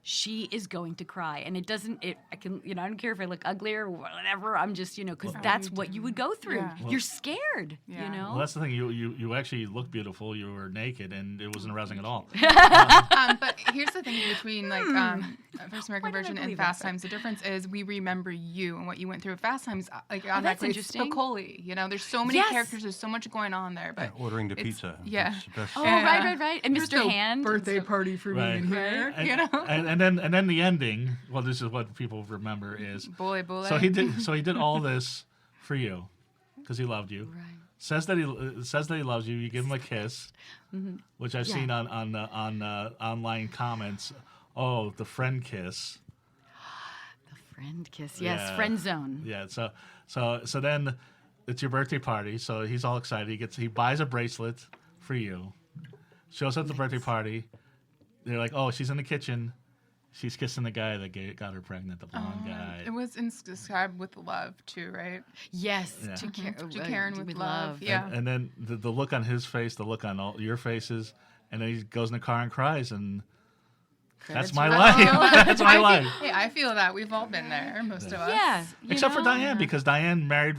she is going to cry. And it doesn't, I don't care if I look ugly or whatever. I'm just, because that's what you would go through. Yeah. You're scared, Well, that's the thing. You actually look beautiful. You were naked, and it wasn't arousing at all. But here's the thing between First American Why did I Virgin and believe Fast that? Times. The difference is we remember you and what you went through. Fast Times, like on that that's place, interesting. Spicoli. There's so many Yes. characters. There's so much going on there. But Ordering the it's- pizza. Yeah. It's the best. Oh, Yeah. right. And There's Mr. no Hand. birthday party for Right. me in here. And then the ending. Well, this is what people remember is. Boy. So he did all this for you, because he loved you. Right. Says that he loves you. You give him a kiss, which I've Yeah. seen on online comments. Oh, the friend kiss. Friend kiss. Yes, Yeah. friend zone. Yeah. So then it's your birthday party. So he's all excited. He buys a bracelet for you. Shows up at the birthday party. They're like, oh, she's in the kitchen. She's kissing the guy that got her pregnant, the blonde guy. It was described with love too, right? Yes, Yeah. to Karen with love. Yeah. And then the look on his face, the look on all your faces, and then he goes in the car and cries, and that's my life. That's my life. Hey, I feel that we've all been there, most of us. Yeah, Except for Diane, because Diane married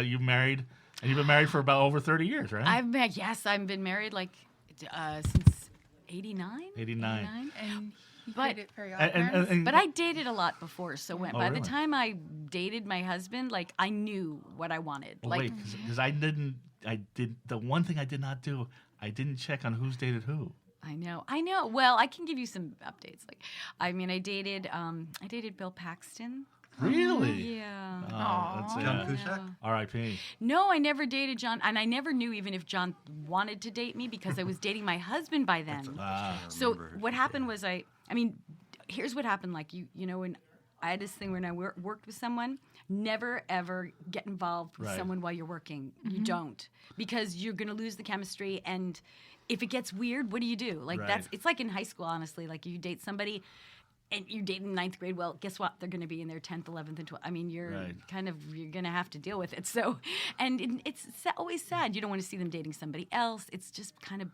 you married, and you've been married for about over 30 years, right? I've been married like since 89. 89. And he But- created Fairy And- Godparents. and- But I dated a lot before, so by really? the time I dated my husband, like I knew what I wanted. Well, like wait, because I did the one thing I did not do. I didn't check on who's dated who. I know. Well, I can give you some updates. Like, I mean, I dated Bill Paxton. Really? Yeah. Oh, that's John Cusack. R.I.P. No, I never dated John, and I never knew even if John wanted to date me because I was dating my husband by then. So remember what happened was I mean, here's what happened. Like when I had this thing when I worked with someone, never ever get involved with Right. someone while you're working. You don't, because you're gonna lose the chemistry, and if it gets weird, what do you do? Like Right. it's like in high school, honestly. Like you date somebody. And you're dating ninth grade. Well, guess what? They're going to be in their 10th, 11th, and 12th. I mean, you're Right. you're going to have to deal with it. So, and it's always sad. You don't want to see them dating somebody else. It's just kind of.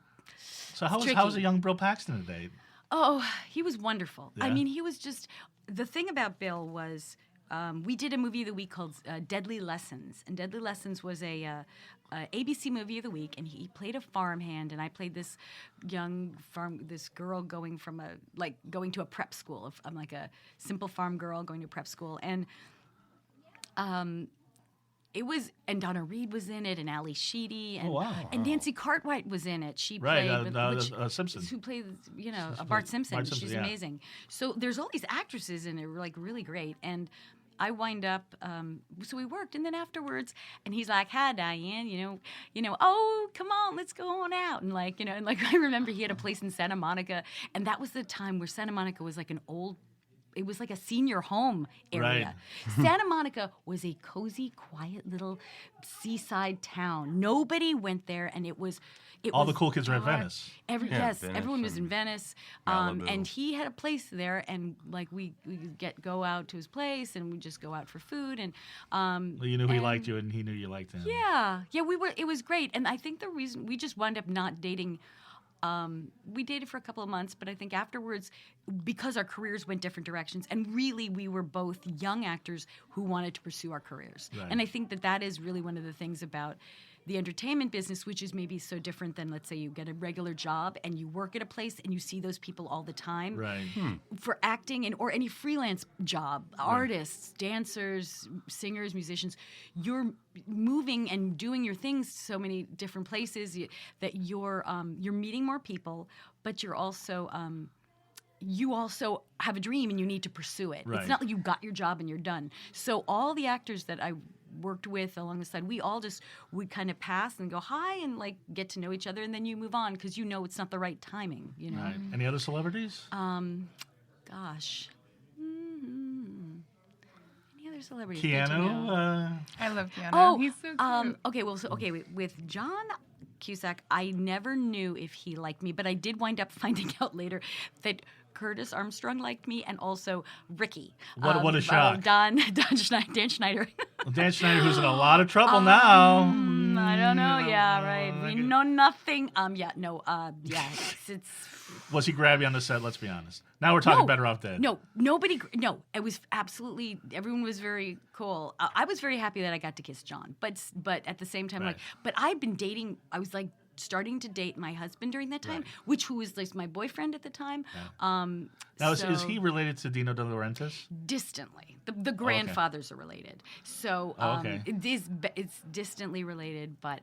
So how was tricky. a young Bill Paxton today? Oh, he was wonderful. I Yeah? mean, he was just. The thing about Bill was we did a movie of the week called Deadly Lessons. And Deadly Lessons was a ABC movie of the week. And he played a farmhand. And I played this this girl going to a prep school. I'm like a simple farm girl going to a prep school. And it was, and Donna Reed was in it, and Ali Sheedy, and, Oh, wow. and Nancy Cartwright was in it. She Right, played Simpson. who played, Bart Bart Simpson. Simpson, She's yeah. amazing. So there's all these actresses in it, like really great. And I wind up, so we worked, and then afterwards, and he's like, "Hi, Diane, oh, come on, let's go on out." And like I remember he had a place in Santa Monica, and that was the time where Santa Monica was like it was like a senior home area. Santa Monica was a cozy, quiet little seaside town. Nobody went there, and it was All the cool kids were at dark. Venice. Venice Everyone was in and Venice, Malibu. and he had a place there, and like we go out to his place, and we just go out for food, and Well, you knew he and- liked you, and he knew you liked him. yeah, we were. It was great, and I think the reason we just wound up not dating. We dated for a couple of months, but I think afterwards, because our careers went different directions, and really we were both young actors who wanted to pursue our careers. Right. And I think that is really one of the things about the entertainment business, which is maybe so different than, let's say, you get a regular job and you work at a place and you see those people all the time. Right. For acting or any freelance job, artists, dancers, singers, musicians, you're moving and doing your things so many different places that you're meeting more people, but you're also you also have a dream and you need to pursue it. Right. It's not like you got your job and you're done. So all the actors that I worked with along the side, we kind of pass and go hi and like get to know each other, and then you move on because you know it's not the right timing. You know. Right. Any other celebrities? Gosh. Any other celebrities? Good to know. Keanu. I love Keanu. Oh, He's so cute. Okay. With John Cusack, I never knew if he liked me, but I did wind up finding out later that Curtis Armstrong liked me, and also Ricky. What a shock! Dan Schneider. Well, Dan Schneider, who's in a lot of trouble now. I don't know. Yeah, right. We know nothing. It's Was he grabby on the set? Let's be honest. Now we're talking Better Off Dead. No, nobody. No, it was absolutely. Everyone was very cool. I was very happy that I got to kiss John, but at the same time, Right. but I'd been dating. I was like starting to date my husband during that time, Right. who was like my boyfriend at the time. Yeah. Now, is he related to Dino De Laurentiis? Distantly, the grandfathers are related. So it's distantly related, but.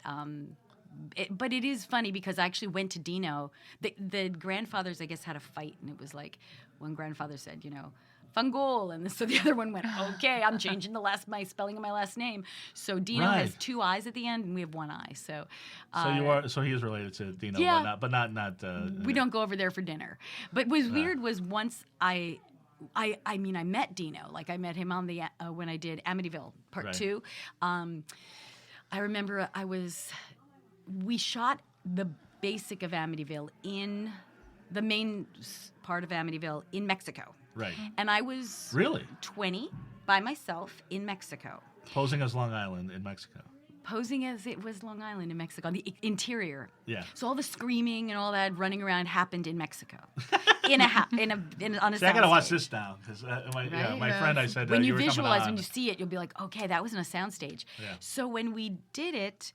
But it is funny because I actually went to Dino. The grandfathers, I guess, had a fight, and it was like one grandfather said, Fungol, and so the other one went, okay, I'm changing my spelling of my last name. So Dino has two eyes at the end, and we have one eye. So So he is related to Dino, Yeah. but not. We don't go over there for dinner. But what was weird was once I met Dino. Like I met him on the when I did Amityville Part 2. I remember we shot the basic of Amityville in the main part of Amityville in Mexico. Right. And I was Really? 20 by myself in Mexico. Posing as Long Island in Mexico. Posing as it was Long Island in Mexico, the interior. Yeah. So all the screaming and all that running around happened in Mexico, on a. See, I gotta watch soundstage. this now because my Yeah. friend I said When you were coming visualize, on. when you see it, you'll be like, okay, that wasn't a soundstage. Yeah. So when we did it,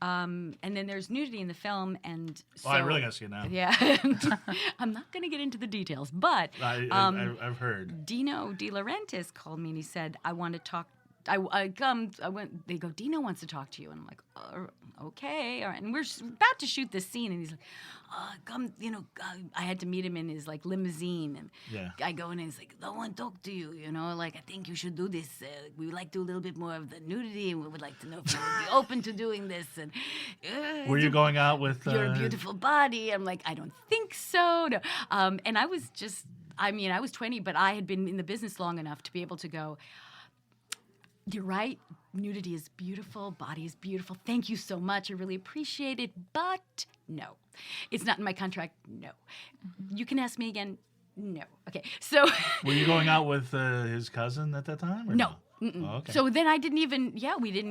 and then there's nudity in the film, and so I really gotta see it now. Yeah, I'm not gonna get into the details, but I've heard. Dino De Laurentiis called me and he said, I want to talk. I went, they go, Dino wants to talk to you. And I'm like, okay. All right. And we're about to shoot this scene. And he's like, come, I had to meet him in his like limousine. And I go in and he's like, I want to talk to you, like, I think you should do this. We would like to do a little bit more of the nudity. And we would like to know if you would be open to doing this. And Were you going out with your beautiful body? I'm like, I don't think so. No. And I was I was 20, but I had been in the business long enough to be able to go, you're right. Nudity is beautiful. Body is beautiful. Thank you so much. I really appreciate it. But no, it's not in my contract. No. You can ask me again. No. Okay. So. Were you going out with his cousin at that time? Or No. Oh, okay. So then we didn't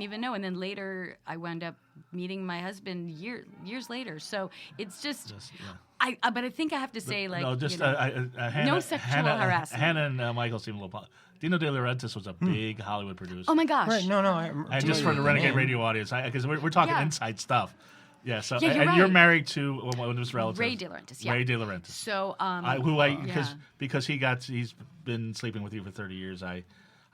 even know. And then later I wound up meeting my husband years later. So it's just but I think I have to say, like, no, just Hannah, no sexual harassment. Hannah and Michael seem a little. Dino De Laurentiis was a big Hollywood producer. Oh my gosh! Right? No. And just for the Renegade Radio audience, because we're talking inside stuff. Yeah. So Yeah, you're and right. you're married to one of his relatives, Ray De Laurentiis. Yeah. Ray De Laurentiis. So Because he's been sleeping with you for 30 years.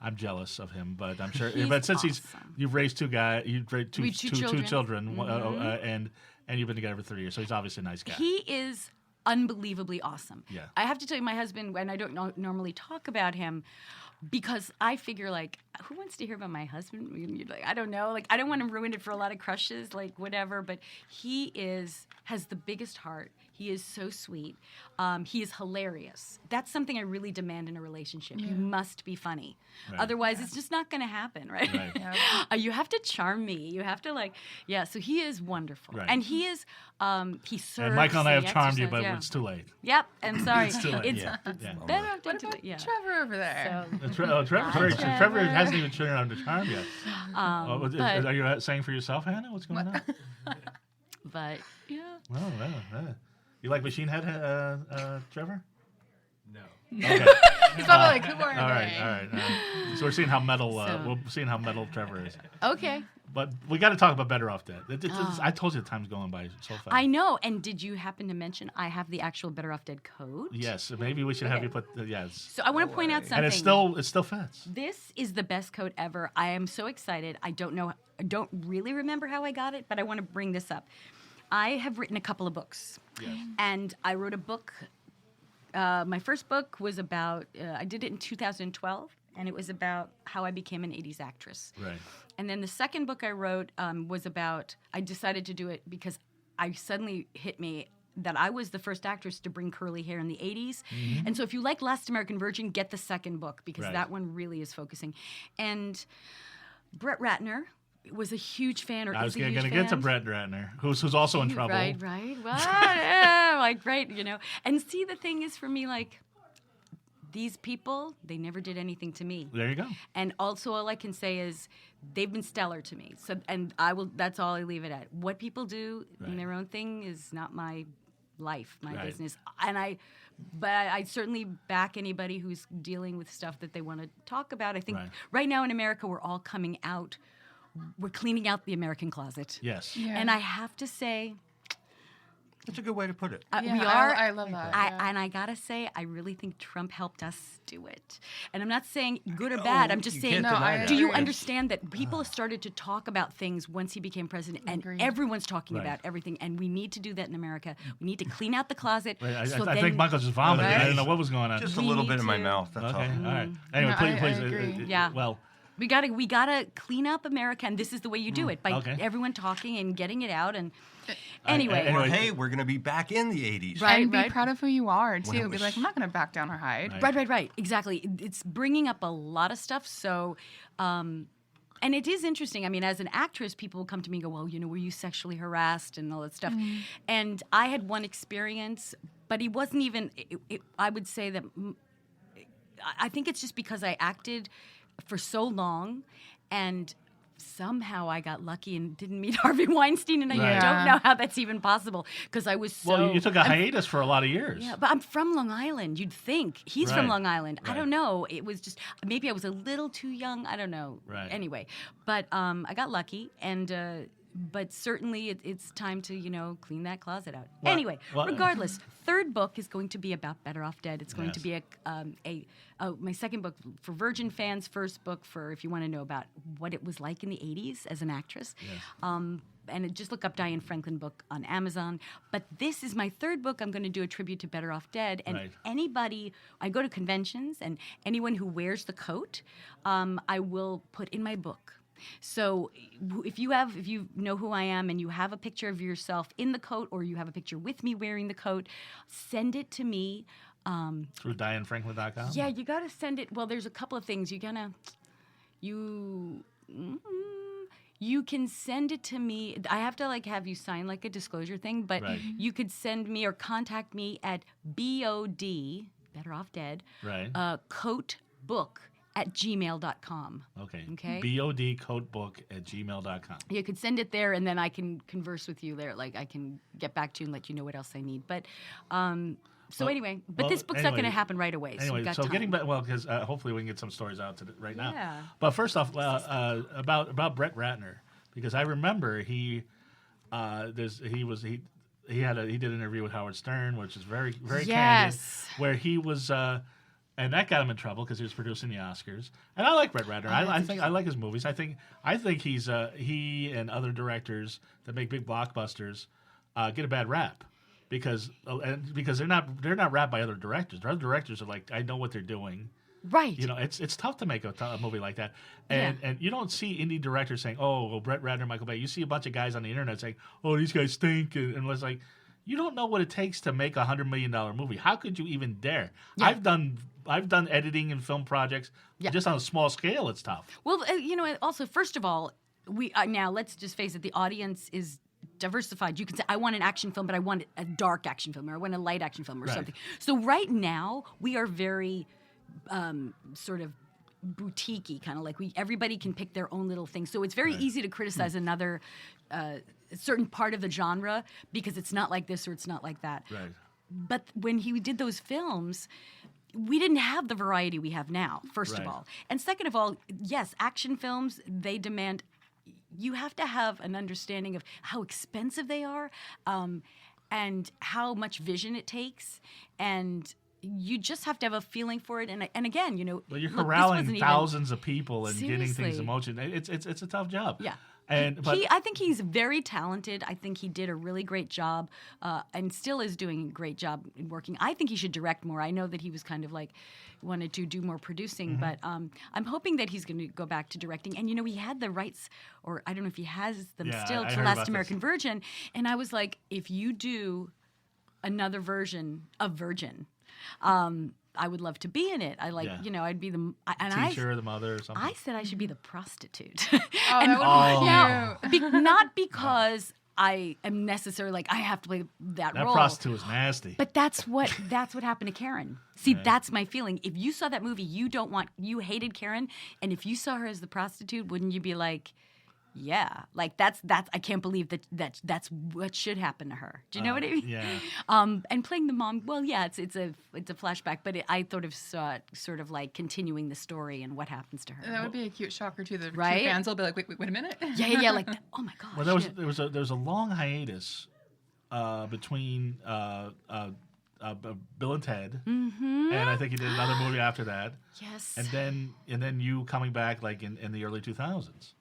I'm jealous of him, but I'm sure. He's but since awesome. you've raised two children, Mm-hmm. and you've been together for 30 years, so he's obviously a nice guy. He is unbelievably awesome. Yeah. I have to tell you, my husband, and I don't normally talk about him, because I figure, like, who wants to hear about my husband? Like, I don't know. Like, I don't want to ruin it for a lot of crushes, like, whatever. But he has the biggest heart. He is so sweet. He is hilarious. That's something I really demand in a relationship. You must be funny. Right. Otherwise, it's just not going to happen, right? You have to charm me. You have to, like, so he is wonderful. Right. And he is, he serves. And Michael and I have the charmed you, exercise, but it's too late. Yep, I'm sorry. It's too late. It's Yeah. better What than too about late. Yeah. Trevor over there? So, Trevor hasn't even turned on to charm yet. but- Are you saying for yourself, Hannah? What's going on? but yeah. Well. You like Machine Head, Trevor? No. Okay. He's probably like, good morning. All right. So we're seeing how metal. So- We're seeing how metal Trevor is. Okay. But we got to talk about Better Off Dead. I told you the time's going by so fast. I know. And did you happen to mention I have the actual Better Off Dead code? Yes. So maybe we should have you put. Yes. So I want to point out something. And it still fits. This is the best code ever. I am so excited. I don't really remember how I got it, but I want to bring this up. I have written a couple of books. Yes. And I wrote a book My first book was about, I did it in 2012, and it was about how I became an 80s actress. Right. And then the second book I wrote was about, I decided to do it because I suddenly hit me that I was the first actress to bring curly hair in the 80s. Mm-hmm. And so if you like Last American Virgin, get the second book because Right. that one really is focusing. And Brett Ratner was a huge fan, or I was is a going huge to fan. get to Brett Ratner, who's also in trouble. Right. Well, yeah, like, right, And see, the thing is for me, like, these people, they never did anything to me. There you go. And also all I can say is they've been stellar to me. So, and that's all I leave it at. What people do Right. in their own thing is not my life, my Right. business. But I certainly back anybody who's dealing with stuff that they want to talk about. I think right now in America, we're all coming out. We're cleaning out the American closet. Yes. Yeah. And I have to say, That's a good way to put it. we Yeah, are. I love that. yeah. And I gotta say, I really think Trump helped us do it. And I'm not saying good or bad. I'm just you saying, can't deny that. do you agree. understand that people have started to talk about things once he became president, and Agreed. everyone's talking Right. about everything, and we need to do that in America. We need to clean out the closet. I so think then- Michael just vomited. I Right. didn't know what was going on. Just a We little need bit in my to- mouth. That's Okay, all. all right. Anyway, No, please, I please. agree. Yeah. Well, we gotta clean up America, and this is the way you do it, by Okay. everyone talking and getting it out. And anyway, Anyway. Or hey, we're going to be back in the 80s. Right. And be proud of who you are When too. it Be was- like, I'm not going to back down or hide. Right. Exactly. It's bringing up a lot of stuff. So, and it is interesting. I mean, as an actress, people will come to me and go, well, were you sexually harassed and all that stuff? And I had one experience, but he wasn't even, I would say that, I think it's just because I acted for so long and somehow I got lucky and didn't meet Harvey Weinstein, and I Right. don't know how that's even possible because I was so... well, you took a hiatus for a lot of years. Yeah, but I'm from Long Island. You'd think. He's Right. from Long Island. I Right. don't know. It was just, maybe I was a little too young. I don't know. Right. Anyway, but I got lucky, and but certainly it's time to, clean that closet out. Well- anyway, well- regardless, third book is going to be about Better Off Dead. It's going Yes. to be my second book for Virgin fans, first book for if you want to know about what it was like in the 80s as an actress. Yes. And just look up Diane Franklin book on Amazon. But this is my third book. I'm going to do a tribute to Better Off Dead. And Right. anybody, I go to conventions, and anyone who wears the coat, I will put in my book. So if you know who I am and you have a picture of yourself in the coat, or you have a picture with me wearing the coat, send it to me. Through DianeFranklin.com? Yeah, you got to send it. Well, there's a couple of things. You can send it to me. I have to have you sign a disclosure thing, but Right. you could send me or contact me at BOD, Better Off Dead, Right. coatbook@gmail.com. Okay. Okay. BODcodebook@gmail.com. You could send it there, and then I can converse with you there. I can get back to you and let you know what else I need. But so Well- anyway, but well, this book's not going to anyway- happen right away. So, Anyway, we've got so time. getting back, because hopefully we can get some stories out right now. Yeah. But first off, about Brett Ratner, because I remember he did an interview with Howard Stern, which is very very Yes. candid, where he was. And that got him in trouble because he was producing the Oscars. And I like Brett Ratner. I think I like his movies. I think he's he and other directors that make big blockbusters get a bad rap because they're not rapped by other directors. The other directors are like, I know what they're doing. Right. It's tough to make a movie like that, and you don't see indie directors saying, "Oh, well, Brett Ratner, Michael Bay." You see a bunch of guys on the internet saying, "Oh, these guys stink," and it's like, you don't know what it takes to make $100 million movie. How could you even dare? Yeah. I've done editing and film projects. Yeah. Just on a small scale, it's tough. Well, also, first of all, we now let's just face it, the audience is diversified. You can say, I want an action film, but I want a dark action film, or I want a light action film, or Right. something. So right now, we are very sort of boutique-y, kind of everybody can pick their own little thing. So it's very easy to criticize another certain part of the genre because it's not like this or it's not like that. Right. But when he did those films, we didn't have the variety we have now, first of Right. all. And second of all, yes, action films, they demand, you have to have an understanding of how expensive they are and how much vision it takes. And you just have to have a feeling for it. And again, Well, you're look, this corralling wasn't even- thousands of people and getting things Seriously. in motion. It's a tough job. Yeah. I think he's very talented. I think he did a really great job, and still is doing a great job in working. I think he should direct more. I know that he was kind of like wanted to do more producing, but I'm hoping that he's going to go back to directing. And he had the rights, or I don't know if he has them still, I to heard Last about American this. Virgin. And I was like, if you do another version of Virgin, I would love to be in it. I like, I'd be the Teacher, the mother, or something. I said I should be the prostitute. Oh, that would be cute. Not because I am necessarily like I have to play that That role. prostitute was nasty. But that's what happened to Karen. See, that's my feeling. If you saw that movie, you hated Karen, and if you saw her as the prostitute, wouldn't you be like, yeah, like that's I can't believe that's what should happen to her. Do you know what I mean? Yeah. And playing the mom, well, yeah, it's a flashback, but I thought of saw it sort of like continuing the story and what happens to her. That would be a cute shocker too. The two Right? fans will be like, wait a minute. Yeah, like oh my gosh. Well, yeah. there was a long hiatus between Bill and Ted, and I think he did another movie after that, Yes. and then you coming back like in the early 2000s.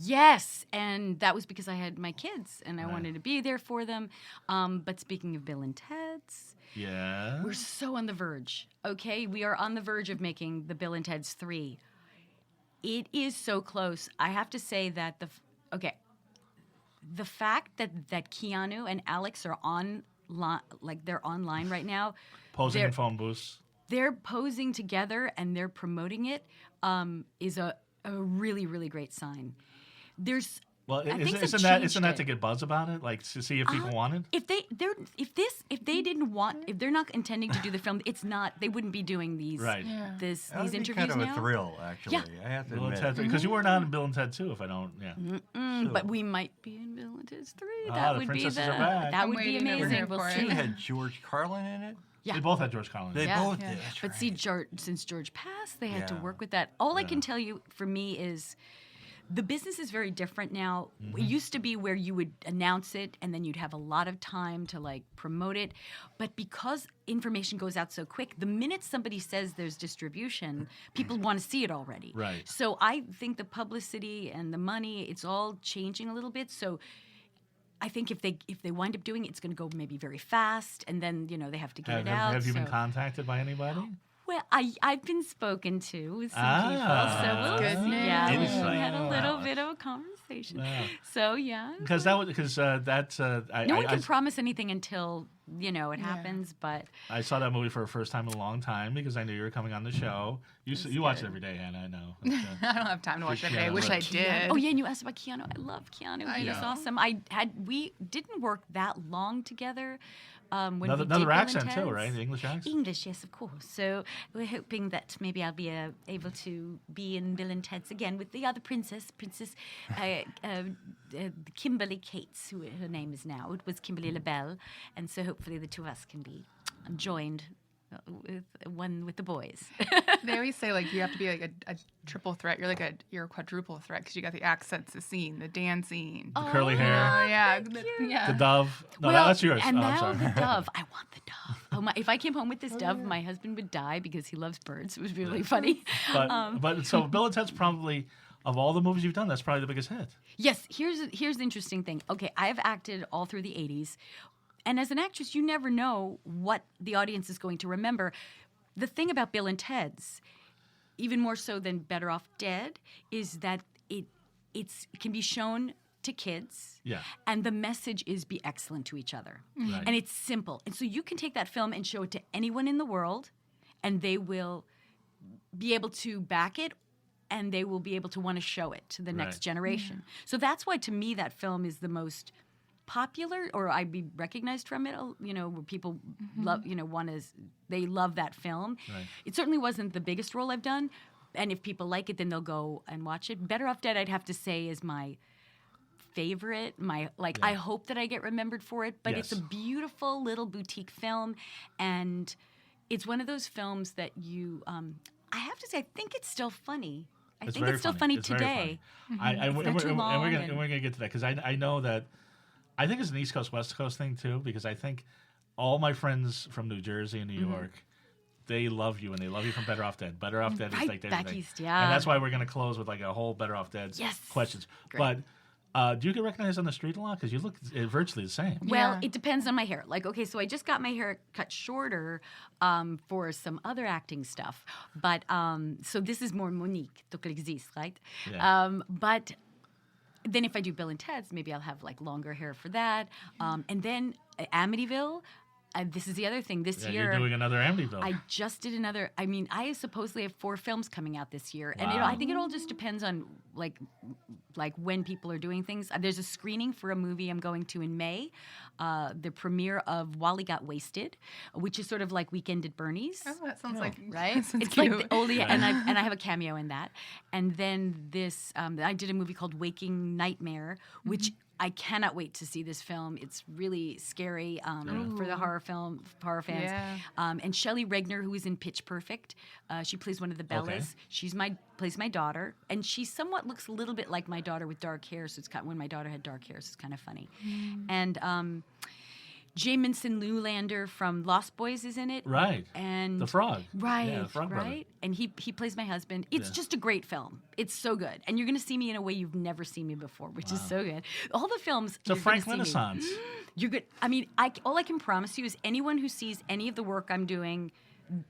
Yes, and that was because I had my kids and I Right. wanted to be there for them. But speaking of Bill and Ted's, Yeah. we're so on the verge. Okay, we are on the verge of making the Bill and Ted's 3. It is so close. I have to say that the fact that Keanu and Alex are they're online right now. Posing they're- in phone booths. They're posing together and they're promoting it. Is a really, really great sign. Well, I think isn't they've that to changed get buzz about it, like to see if people want it? If they're not intending to do the film, it's not. They wouldn't be doing these Right. Yeah. That these would be interviews kind of now. a thrill, actually. Yeah. I have to Bill and admit. Ted, because you were not in Bill and Ted 2, if I don't. Yeah. But we might be in Bill and Ted's 3. Ah, That the would be princesses are back. that I'm would be waiting over amazing. here We'll for see. it. They had George Carlin in it. Yeah. They both had George Carlin. They Yeah. both Yeah. did. That's But right. see, since George passed, they had to Yeah. work with that. All I Yeah. can tell you for me is the business is very different now. Mm-hmm. It used to be where you would announce it and then you'd have a lot of time to like promote it. But because information goes out so quick, the minute somebody says there's distribution, people want to see it already. Right. So I think the publicity and the money, it's all changing a little bit. So I think if they wind up doing it, it's going to go maybe very fast, and then they have to get it out. Have you been so- contacted by anybody? Well, I've been spoken to with some Ah, people, so we'll good see. news. Yeah, we Insight. had a little Wow. bit of a conversation. Wow. So yeah, Because that's no one can promise anything until it happens. But I saw that movie for the first time in a long time because I knew you were coming on the show. You watch it every day, Hannah. I know. I don't have time to watch it every day. I Keanu, wish right. I did. oh yeah, and you asked about Keanu. I love Keanu. I He's know. awesome. We didn't work that long together. When we did Another Bill and accent too, Ted's. right? The English accent. English, yes, of course. So we're hoping that maybe I'll be able to be in Bill and Ted's again with the other Princess Kimberly Cates, who her name is now. It was Kimberly LaBelle, and so hopefully the two of us can be joined with the boys. They always say like you have to be like a triple threat. You're a quadruple threat because you got the accents, the scene, the dancing. The curly hair, yeah, the dove. No, Well, that's yours. And Oh, I'm now sorry. the dove. I want the dove. Oh my! If I came home with this dove, my husband would die because he loves birds. It was really funny. But so Bill and Ted's probably, of all the movies you've done, that's probably the biggest hit. Yes, here's the interesting thing. Okay, I have acted all through the 80s. And as an actress, you never know what the audience is going to remember. The thing about Bill and Ted's, even more so than Better Off Dead, is that it can be shown to kids. Yeah. And the message is be excellent to each other. Right. And it's simple. And so you can take that film and show it to anyone in the world, and they will be able to back it, and they will be able to want to show it to the next Right. generation. So that's why, to me, that film is the most popular, or I'd be recognized from it. Where people love, they love that film. Right. It certainly wasn't the biggest role I've done, and if people like it, then they'll go and watch it. Better Off Dead, I'd have to say, is my favorite. I hope that I get remembered for it, but it's a Yes. beautiful little boutique film, and it's one of those films that you. I have to say, I think it's still funny. I think very it's still funny It's very today. funny. And not too long, we're and- gonna get to that because I know that. I think it's an East Coast West Coast thing too because I think all my friends from New Jersey and New Mm-hmm. York, they love you and they love you from Better Off Dead. Better Off Dead is Right like their back thing. east, yeah. And that's why we're gonna close with like a whole Better Off Dead Yes. questions. Great. But Do you get recognized on the street a lot? Because you look virtually the same. Well, Yeah. it depends on my hair. Like, okay, so I just got my hair cut shorter for some other acting stuff. But, so this is more Monique, do que existe, right? Yeah. But then if I do Bill and Ted's, maybe I'll have like longer hair for that. And then Amityville, this is the other thing. This Yeah, year, you're doing another Amityville. I just did another. I mean, I supposedly have 4 films coming out this year, and Wow. I think it all just depends on like when people are doing things. There's a screening for a movie I'm going to in May, the premiere of Wally Got Wasted, which is sort of like Weekend at Bernie's. Oh, that sounds like Right, sounds it's cute. like the only, and I have a cameo in that, and then this I did a movie called Waking Nightmare, which I cannot wait to see this film. It's really scary for the horror fans. Yeah. And Shelley Regner, who is in Pitch Perfect, she plays one of the Bellas. Okay. She's plays my daughter, and she somewhat looks a little bit like my daughter with dark hair. So it's kind of, when my daughter had dark hair, so it's kind of funny. And Jamison Newlander from Lost Boys is in it. Right. And The frog. Right, Yeah, the frog brother. right. And he plays my husband. It's Yeah. just a great film. It's so good. And you're going to see me in a way you've never seen me before, which is so good. All the films. It's a you're Frank gonna see me. Renaissance. You're good. I mean, all I can promise you is anyone who sees any of the work I'm doing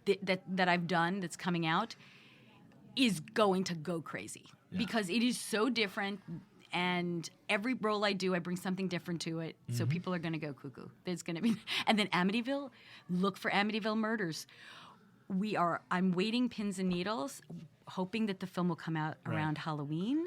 that I've done that's coming out is going to go crazy because it is so different. And every role I do, I bring something different to it. So people are going to go cuckoo. There's going to be, and then Amityville. Look for Amityville Murders. I'm waiting pins and needles, hoping that the film will come out around Halloween.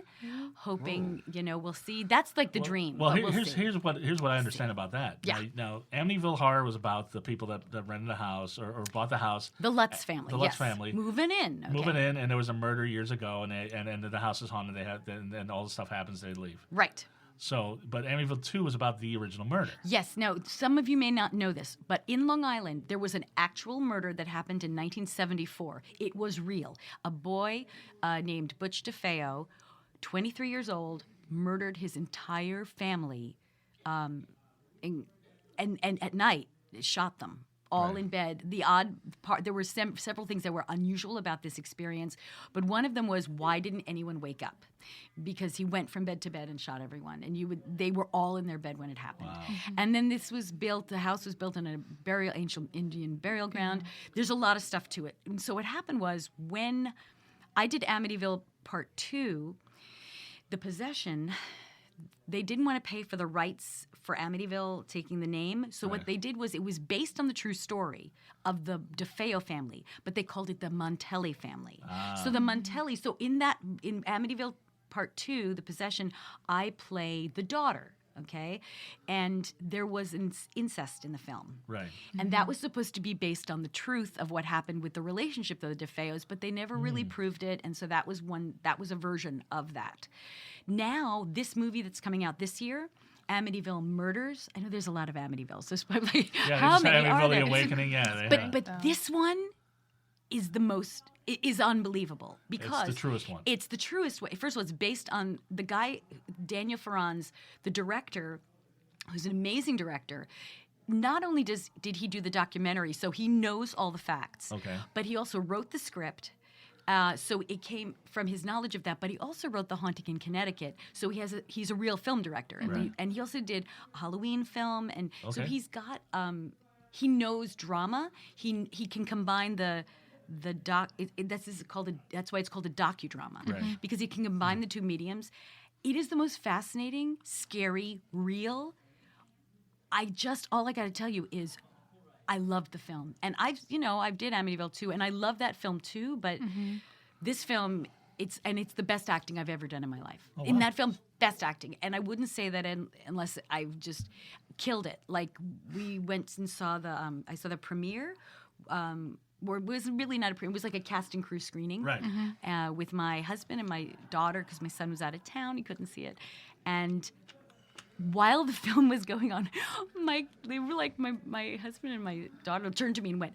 Hoping, we'll see. That's like the dream. Well, but we'll see. here's what I understand about that. Yeah. Now, Amityville Horror was about the people that rented a house or bought the house. The Lutz family. The Lutz yes. family. Moving in. Okay. Moving in, and there was a murder years ago, and the house is haunted. And all the stuff happens. They leave. Right. So, but Amityville 2 was about the original murder. Yes. No, some of you may not know this, but in Long Island, there was an actual murder that happened in 1974. It was real. A boy named Butch DeFeo, 23 years old, murdered his entire family, and at night shot them all in bed. The odd part, there were several things that were unusual about this experience, but one of them was, why didn't anyone wake up? Because he went from bed to bed and shot everyone, and they were all in their bed when it happened. Wow. And then this was built. The house was built on a ancient Indian burial ground. There's a lot of stuff to it. And so what happened was, when I did Amityville Part 2, the possession, they didn't want to pay for the rights for Amityville taking the name. So what they did was, it was based on the true story of the DeFeo family, but they called it the Montelli family. So the Montelli, in Amityville Part 2, The Possession, I play the daughter, okay? And there was incest in the film. Right. And that was supposed to be based on the truth of what happened with the relationship of the DeFeos, but they never really proved it, and so that was a version of that. Now, this movie that's coming out this year, Amityville Murders. I know there's a lot of Amityville, so it's probably how many are Amityville there? The Awakening, yeah. But this one is is unbelievable because It's the truest one. It's the truest way. First of all, it's based on the guy, Daniel Farran's, the director, who's an amazing director. Not only did he do the documentary, so he knows all the facts, but he also wrote the script. So it came from his knowledge of that, but he also wrote The Haunting in Connecticut. So he's a real film director, and he also did a Halloween film, and so he's got he knows drama. He can combine the doc. That's why it's called a docudrama, because he can combine the two mediums. It is the most fascinating, scary, real. All I got to tell you is, I loved the film, and I did Amityville 2, and I love that film too. But this film, it's the best acting I've ever done in my life. In that film, best acting, and I wouldn't say that unless I've just killed it. Like, we went and saw I saw the premiere. Where it was really not a premiere; it was like a cast and crew screening, with my husband and my daughter, because my son was out of town; he couldn't see it, and while the film was going on, my husband and my daughter turned to me and went,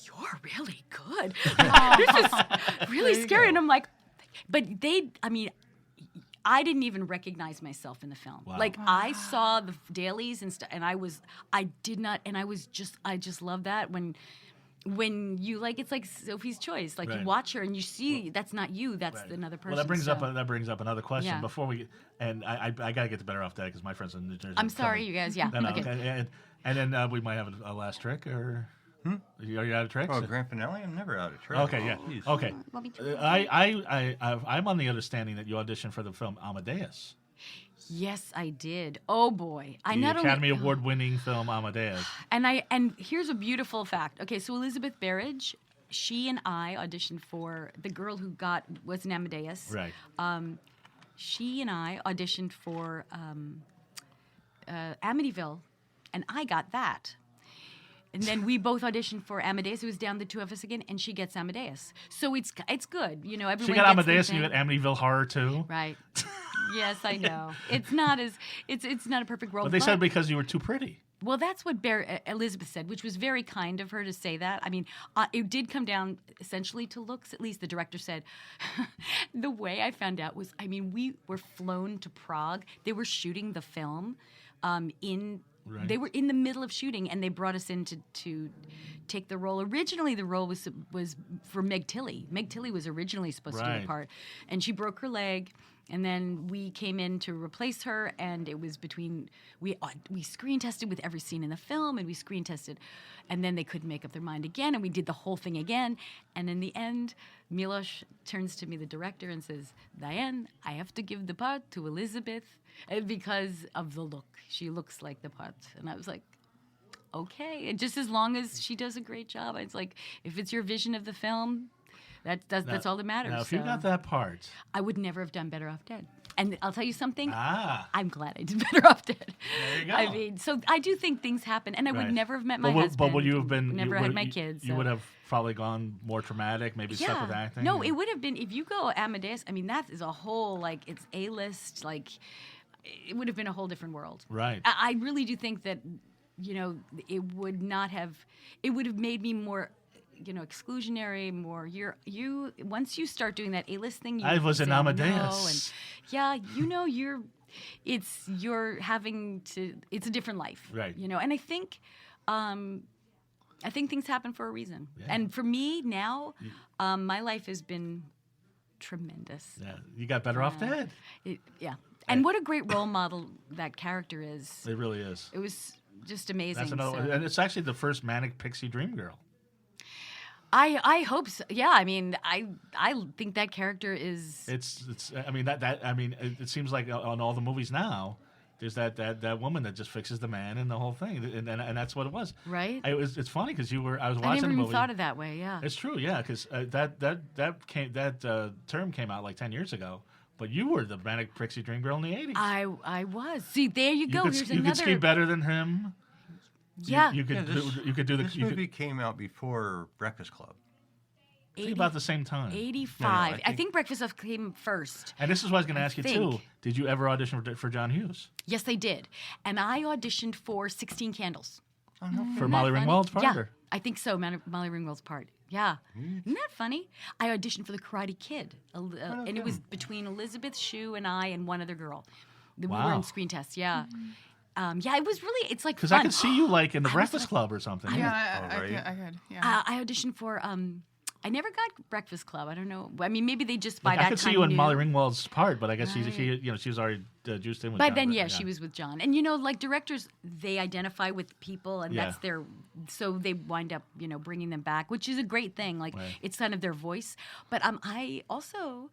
"You're really good. This is really scary." And I'm like, but I didn't even recognize myself in the film. Wow. Like, I saw the dailies and stuff, and I just love that when when you like, it's like Sophie's Choice. Like Right. you watch her and you see that's not you, that's Right. another person. Well, so. that brings up another question Yeah. before we. And I gotta get to Better Off Dead because my friends in New Jersey. I'm are sorry, coming. you guys. Yeah. No, no, okay. okay. And then we might have a last trick, or are you out of tricks? Oh, grand finale? I'm never out of trick. Okay, yeah. Jeez. Okay. Want me to- I'm on the understanding that you auditioned for the film Amadeus, Yes, I did. Oh boy, I the not Academy only Award-winning film Amadeus. and here's a beautiful fact. Okay, so Elizabeth Berridge, she and I auditioned for the girl who was an Amadeus. Right. She and I auditioned for Amityville, and I got that. And then we both auditioned for Amadeus. It was down the two of us again, and she gets Amadeus. So it's good, you know. Everyone She got gets their Amadeus, and you thing. got Amityville Horror too. Right. Yes, I know. It's not a perfect role. But they said because you were too pretty. Well, that's what Elizabeth said, which was very kind of her to say that. I mean, it did come down essentially to looks. At least the director said. The way I found out was, I mean, we were flown to Prague. They were shooting the film Right. They were in the middle of shooting, and they brought us in to take the role. Originally, the role was for Meg Tilly. Meg Tilly was originally supposed to do Right. the part, and she broke her leg. And then we came in to replace her, and it was we screen tested with every scene in the film, and we screen tested, and then they couldn't make up their mind again, and we did the whole thing again. And in the end, Milos turns to me, the director, and says, "Diane, I have to give the part to Elizabeth because of the look. She looks like the part." And I was like, okay. And just as long as she does a great job, it's like, if it's your vision of the film, that's all that matters. Now, if you So got that part, I would never have done Better Off Dead. And I'll tell you something. Ah. I'm glad I did Better Off Dead. There you go. I mean, so I do think things happen, and I would Right. never have met my but husband. would you have been? Never you had would- my you- kids. You so. would have probably gone more dramatic, maybe stuck with acting. No, or- it would have been if you go Amadeus. I mean, that is a whole it's A-list. Like, it would have been a whole different world. Right. I really do think that, it would not have. It would have made me more, exclusionary. More you. Once you start doing that A-list thing, I was in say no, Amadeus. and you're having to. It's a different life. Right. And I think things happen for a reason. Yeah. And for me now, my life has been tremendous. Yeah, you got Better Off Dead. Yeah. And what a great role model that character is. It really is. It was just amazing. That's another so. one. And it's actually the first manic pixie dream girl. I hope so. Yeah, I mean, I think that character is. It's. I mean it seems like on all the movies now, there's that woman that just fixes the man and the whole thing, and that's what it was. Right. It's funny because I was watching I never the even movie. thought of that way. Yeah. It's true, yeah, because that term came out like 10 years ago. But you were the manic pixie dream girl in the 80s. I was. See, there you go. Here's you another. could ski better than him. Yeah. You could do the. This movie came out before Breakfast Club. About the same time. 85. No, I I think- think Breakfast Club came first. And this is what I was going to ask you too. think. Did you ever audition for John Hughes? Yes, they did. And I auditioned for 16 Candles. For Molly Ringwald's part? Yeah, or- I think so. Molly Ringwald's part. Yeah. Isn't that funny? I auditioned for The Karate Kid. And it was between Elizabeth Shue and I and one other girl. We were Wow. in screen tests, yeah. Yeah, it was really, it's like Because fun. I could see you like in the I was Breakfast like- Club or something. Yeah, I right. could. Yeah. I auditioned for, I never got Breakfast Club. I don't know. I mean, maybe they just by Like, that I could see time you in knew. Molly Ringwald's part, but I guess Right. she was already juiced in with But John, then, yeah, she was with John. And, like directors, they identify with people, and Yeah. that's their, so they wind up, bringing them back, which is a great thing. Like, Right. it's kind of their voice. But I also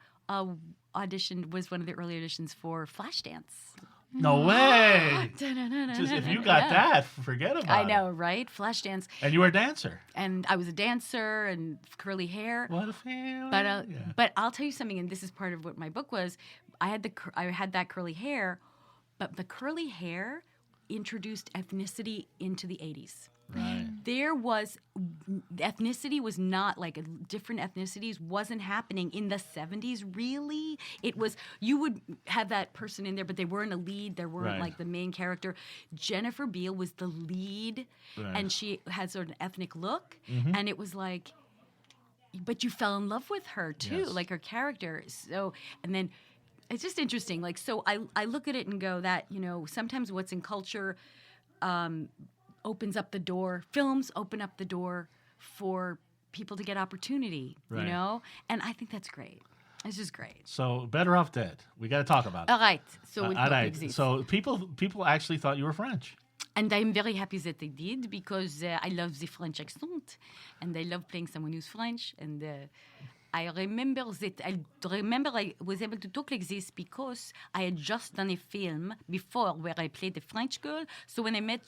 auditioned, was one of the early auditions for Flashdance. No way! Just Just if you got that, forget about it. I know, right? Flashdance. And you were a dancer. And I was a dancer and curly hair. What a feeling. But Yeah. but I'll tell you something, and this is part of what my book was. I had that curly hair, but the curly hair introduced ethnicity into the 80s. Right. Ethnicity was not like different ethnicities wasn't happening in the 70s, really. It was, you would have that person in there, but they weren't a lead. They weren't Right. like the main character. Jennifer Beal was the lead, Right. and she had sort of an ethnic look, Mm-hmm. and it was like, but you fell in love with her too, Yes. like her character. So, and then it's just interesting. Like, so I look at it and go that, sometimes what's in culture opens up the door. Films open up the door for people to get opportunity, Right. you know? And I think that's great. It's just great. So Better Off Dead. We got to talk about it. All right. So it All right. exists. So people actually thought you were French. And I'm very happy that they did because I love the French accent and I love playing someone who's French. And I remember I was able to talk like this because I had just done a film before where I played the French girl. So when I met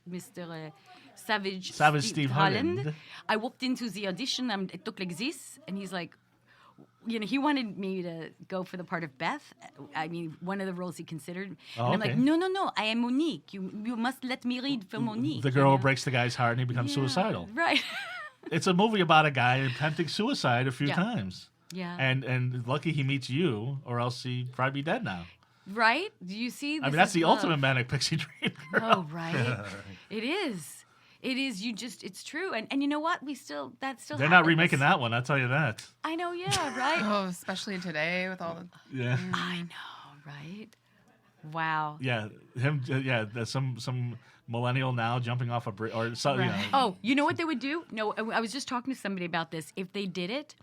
Mr. Savage Steve Holland, I walked into the audition and I talked like this, and he's like, you know, he wanted me to go for the part of Beth. I mean, one of the roles he considered. Oh, and I'm okay. like, no, I am Monique. You must let me read for Monique. the you girl know? breaks the guy's heart and he becomes Yeah, suicidal. Right. It's a movie about a guy attempting suicide a few Yeah. times. Yeah. And lucky he meets you, or else he'd probably be dead now. Right? Do you see? I mean, that's the ultimate manic pixie dream girl. Oh, right. It is. It is. It's true. And you know what? That still They're not happens. remaking that one, I'll tell you that. I know, yeah, right? Oh, especially today with all the. Yeah. I know, right? Wow. Yeah, there's some millennial now jumping off a bridge or something. Right. You know. Oh, you know what they would do? No, I was just talking to somebody about this. If they did it,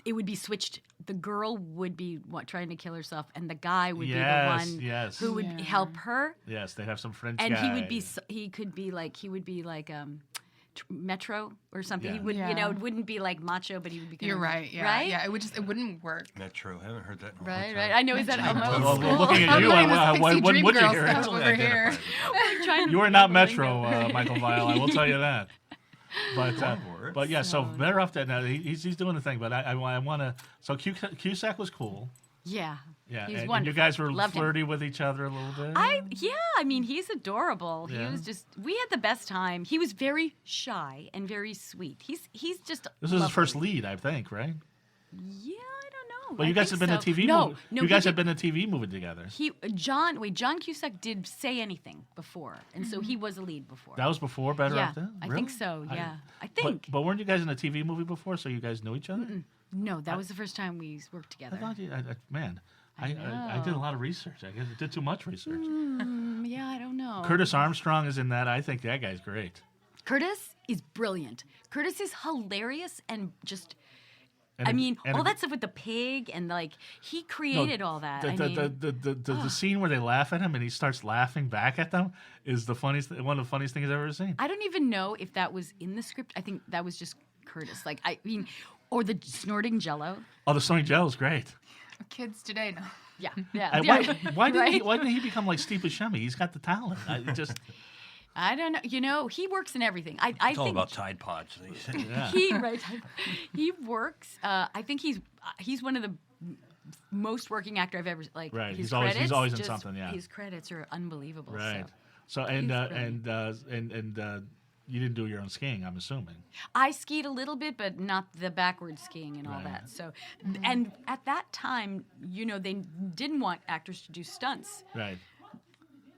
it would be switched. The girl would be trying to kill herself, and the guy would be the one yes. who would Yeah. help her. Yes, they have some French And guy. he would be. He would be like Metro or something. Yeah. He would, you Yeah. know, it wouldn't be like macho, but he would be. Kind You're of, right. Yeah. Right. Yeah. It wouldn't work. Metro. Haven't heard that in a long Right. time. Right. I know. Is that Metro. almost Well, school? looking at I'm you, learning this when Pixie would Dream you Girl hear it? stuff Totally over here. identified. Trying to You are not remember the Metro, lingo. Michael Vile. I will tell you that. But Word. but yeah, so Better Off Dead. Now he's doing the thing, but I want to. So Cusack was cool. Yeah. Yeah, He's and wonderful. you guys were Loved him. flirty with each other a little bit. I mean, he's adorable. Yeah. He was just. We had the best time. He was very shy and very sweet. He's just. This was his first lovely. lead, I think, right? Yeah, I don't know. Well, you I guys think had been a so. TV No, movie. no. You he guys did- had been a TV movie together. John Cusack did Say Anything before, and so he was a lead before. That was before Better yeah, Off Dead. I Really? think so. Yeah, I But, think. but weren't you guys in a TV movie before, so you guys knew each other? No, that was the first time we worked I together. thought you, I did a lot of research. I guess I did too much research. Yeah, I don't know. Curtis Armstrong is in that. I think that guy's great. Curtis is brilliant. Curtis is hilarious and just. And I mean, and all that stuff with the pig and like he created all that. I mean, The scene where they laugh at him and he starts laughing back at them is the funniest, one of the funniest things I've ever seen. I don't even know if that was in the script. I think that was just Curtis. Like I mean, or the snorting Jello. Oh, the Sonic Jello is great. Kids today know. Yeah, yeah. And yeah. why Right? didn't he become like Steve Buscemi? He's got the talent. I don't know. You know, he works in everything. I It's all think about Tide Pods. Yeah. he works. I think he's one of the most working actor I've ever like. Right. His He's always credits in just- something. Yeah. His credits are unbelievable. Right. So. So you didn't do your own skiing, I'm assuming. I skied a little bit, but not the backward skiing and all Right. that. So, and at that time, you know, they didn't want actors to do stunts, Right.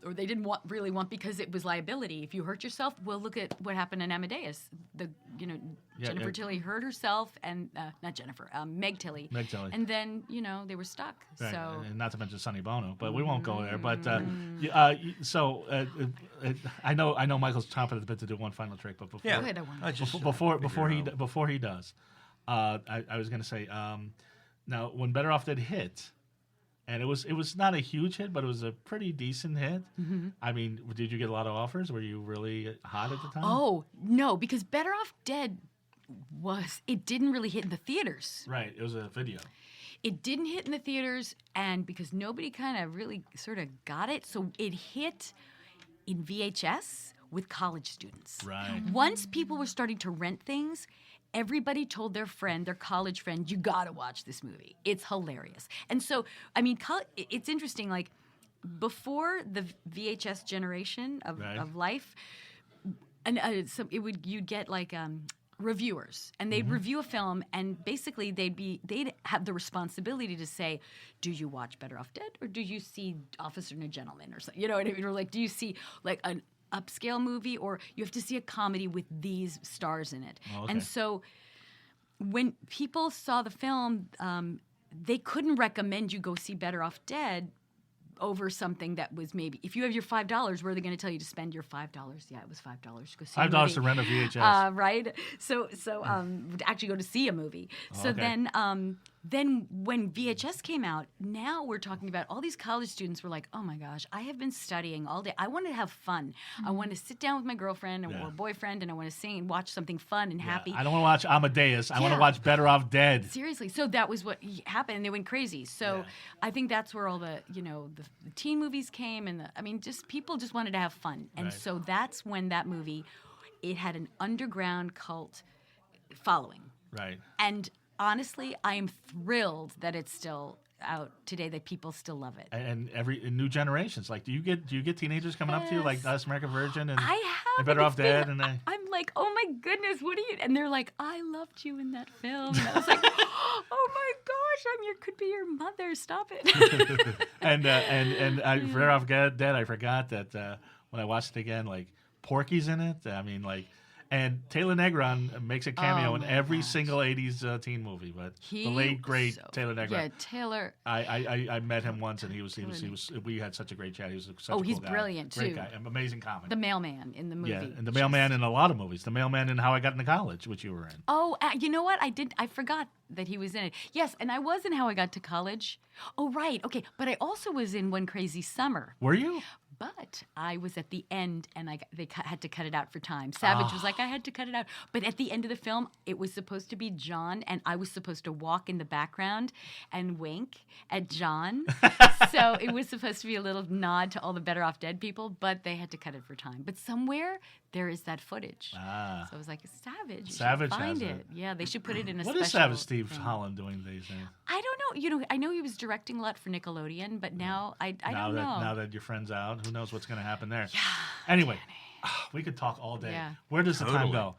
or they didn't really want because it was liability. If you hurt yourself, well, look at what happened in Amadeus. Yeah, Jennifer yeah. Tilly hurt herself, and not Jennifer, Meg Tilly. Meg Tilly. And then they were stuck. Right. So. And not to mention Sonny Bono, but we won't go there. But I know Michael's chomping at the bit to do one final trick, but before Yeah. Go ahead, I want- I just before figured he does, I was going to say now when Better Off Dead hit, and it was not a huge hit, but it was a pretty decent hit. Mm-hmm. I mean, did you get a lot of offers? Were you really hot at the time? Oh no, because Better Off Dead it didn't really hit in the theaters. Right, it was a video. It didn't hit in the theaters, and because nobody kind of really sort of got it, so it hit in VHS with college students. Right. Once people were starting to rent things, everybody told their college friend, you gotta watch this movie. It's hilarious. And so, I mean, it's interesting, like, before the VHS generation of, Right. of life, and you'd get like reviewers, and they'd review a film, and basically they'd have the responsibility to say, do you watch Better Off Dead, or do you see Officer and a Gentleman, or something? You know what I mean? Or like, do you see like an upscale movie, or you have to see a comedy with these stars in it? Oh, okay. And so when people saw the film, they couldn't recommend you go see Better Off Dead over something that was maybe if you have your $5, where are they going to tell you to spend your $5? Yeah, it was $5 to go see a $5 to movie. rent a VHS. Right? So to actually go to see a movie. So okay. then when VHS came out, now we're talking about all these college students were like, oh my gosh, I have been studying all day. I want to have fun. I want to sit down with my girlfriend or boyfriend and I want to sing and watch something fun and happy. I don't want to watch Amadeus. I want to watch Better Off Dead. Seriously. So that was what happened. And they went crazy. So I think that's where all the teen movies came. And just people just wanted to have fun. And so that's when that movie, it had an underground cult following. Right. And honestly, I am thrilled that it's still out today, that people still love it. And new generations, like, do you get teenagers coming up to you like Us American Virgin and I have and Better Off Dead, and I'm like, oh my goodness, what are you? And they're like, I loved you in that film. And I was like, oh my gosh, could be your mother. Stop it. and Better Off Dead, I forgot that when I watched it again, like Porky's in it. And Taylor Negron makes a cameo in every single 80s teen movie, but the late great Taylor Negron. Yeah, Taylor. I met him once, and he was we had such a great chat. He was such a cool he's guy. brilliant Great too. guy, amazing comic. The mailman in the movie. Yeah, and the mailman in a lot of movies. The mailman in How I Got into College, which you were in. Oh, you know what? I forgot that he was in it. Yes, and I was in How I Got to College. Oh, right. Okay, but I also was in One Crazy Summer. Were you? But I was at the end, and they had to cut it out for time. Savage was like, I had to cut it out. But at the end of the film, it was supposed to be John, and I was supposed to walk in the background and wink at John. So it was supposed to be a little nod to all the Better Off Dead people, but they had to cut it for time. But somewhere there is that footage. So I was like, Savage, you Savage should find has it. Yeah, they should put it in a What special is Savage Steve thing. Holland doing these days? I don't know. I know he was directing a lot for Nickelodeon, but now I don't know. Now that your friend's out, who knows what's going to happen there? Yeah. Anyway, we could talk all day. Yeah. Where does the time go?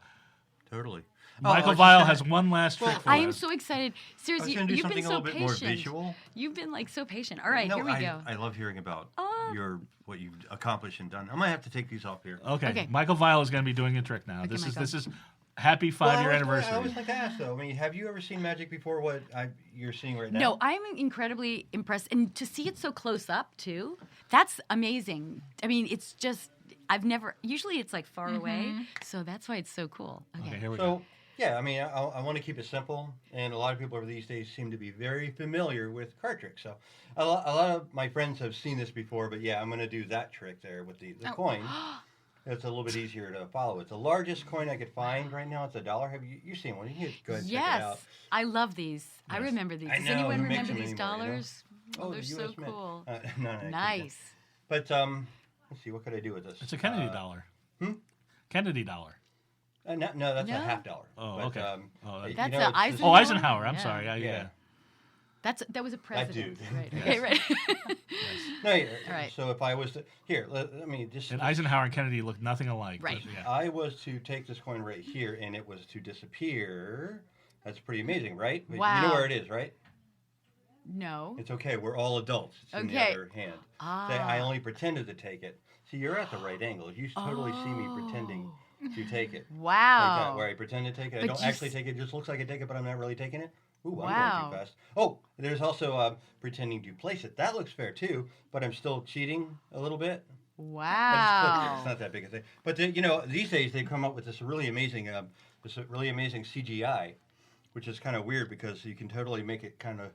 Totally. Michael I was Vile just has one last trick for I am us. so excited. I was Seriously, gonna do you've something been a so little bit more patient. visual. You've been like so patient. All right, here we go. I love hearing about what you've accomplished and done. I might have to take these off here. Okay. Michael Vile is going to be doing a trick now. Okay, This Michael. is happy 5-year I anniversary. always like to ask though. I mean, have you ever seen magic before? What you're seeing right now? No, I'm incredibly impressed, and to see it so close up too, that's amazing. I mean, it's just I've never. Usually, it's like far away, so that's why it's so cool. Okay, here we So go. yeah, I mean, I want to keep it simple, and a lot of people over these days seem to be very familiar with card tricks. So a lot of my friends have seen this before, but yeah, I'm going to do that trick there with the coin. It's a little bit easier to follow. It's the largest coin I could find right now. It's $1. Have you seen one? You can go ahead and check it out. Yes, I love these. I remember these. I Does know, anyone who makes remember them these anymore, you know? dollars? Oh, they're the so US Mint. cool. No, I couldn't. Nice. But let's see, what could I do with this? It's a Kennedy dollar. Kennedy dollar. No, that's a No? $50. Oh, But, okay. That's you a know, it's Eisenhower? Oh, Eisenhower. I'm Yeah. sorry. Yeah. That was a president. dude. Right. Yes. Okay, right. No, yeah. All right. So if I was to let me just. And Eisenhower and Kennedy look nothing alike. Right. But, yeah. I was to take this coin right here, and it was to disappear. That's pretty amazing, right? But Wow. You know where it is, right? No. It's okay. We're all adults. It's in the Okay. other hand. Ah. Say, I only pretended to take it. See, you're at the right angle. You totally see me pretending to take it. Like Wow. that, where I pretend to take it. I But don't you actually take it. It just looks like I take it, but I'm not really taking it. Ooh, I'm Wow. going too fast. Oh, there's also pretending to place it. That looks fair too, but I'm still cheating a little bit. I just clicked it. It's Wow. not that big a thing. But these days they come up with this really amazing CGI, which is kind of weird because you can totally make it kind of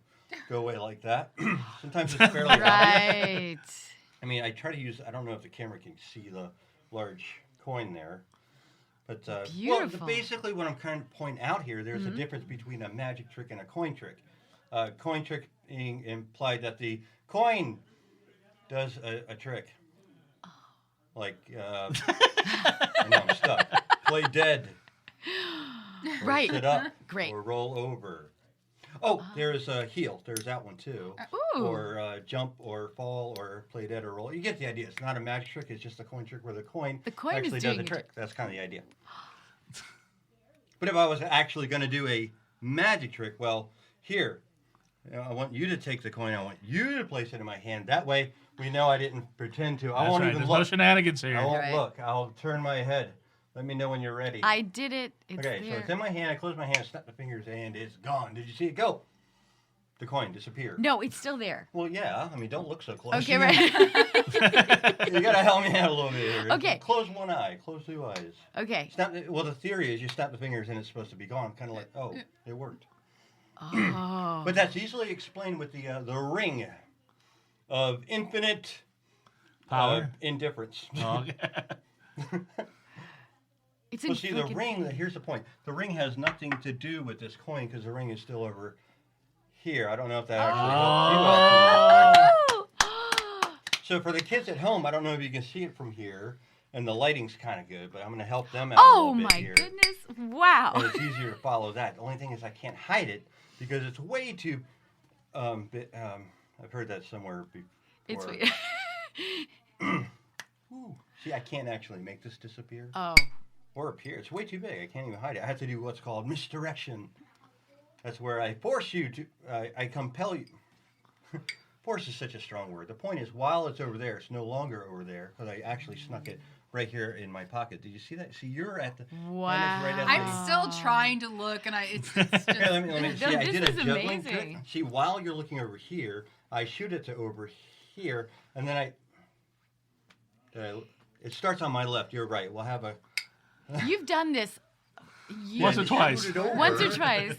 go away like that. Sometimes it's fairly obvious. Right. I mean, I try to use. I don't know if the camera can see the large coin there. But Beautiful. basically, what I'm kind of pointing out here, there's a difference between a magic trick and a coin trick. Coin trick being implied that the coin does a trick. Like, I know I'm stuck. Play dead. Or Right. Sit up. Great. Or roll over. Oh, there's a heel. There's that one too. Ooh. Or jump or fall or play dead or roll. You get the idea. It's not a magic trick. It's just a coin trick where the coin The coin is actually does doing a a trick. trick. That's kind of the idea. But if I was actually going to do a magic trick, well, here, I want you to take the coin. I want you to place it in my hand. That way, we know I didn't pretend to. I That's won't right. even There's look. no shenanigans here. I won't Right. look. I'll turn my head. Let me know when you're ready. I did it. It's okay, so there. it's in my hand. I close my hand, snap the fingers, and it's gone. Did you see it go? The coin disappear. No, it's still there. Well, yeah. I mean, don't look so close. Okay, right. You gotta help me out a little bit here. Okay. Close one eye. Close 2 eyes. Okay. Well, the theory is you snap the fingers and it's supposed to be gone. Kind of like, oh, it worked. Oh. But that's easily explained with the ring of infinite Power. indifference. Oh, okay. It's Well, see, the freaking ring, thing. here's the point. The ring has nothing to do with this coin because the ring is still over here. I don't know if that actually helps you out. Oh. So for the kids at home, I don't know if you can see it from here, and the lighting's kind of good, but I'm going to help them out a Oh little bit my here. goodness! Wow. And it's easier to follow that. The only thing is I can't hide it because it's way too... I've heard that somewhere before. It's Ooh. See, I can't actually make this disappear. Oh. Or appear. It's way too big. I can't even hide it. I have to do what's called misdirection. That's where I force you to, I compel you. Force is such a strong word. The point is, while it's over there, it's no longer over there because I actually snuck it right here in my pocket. Did you see that? See, you're at the. Wow. Anna's right at the- I'm still trying to look, and it's just. Here, let me see. No, I this did a is juggling trick. amazing. See, while you're looking over here, I shoot it to over here, and then it starts on my left. You're right. We'll have a. You've done this Once or you twice. shoot it over. once or twice.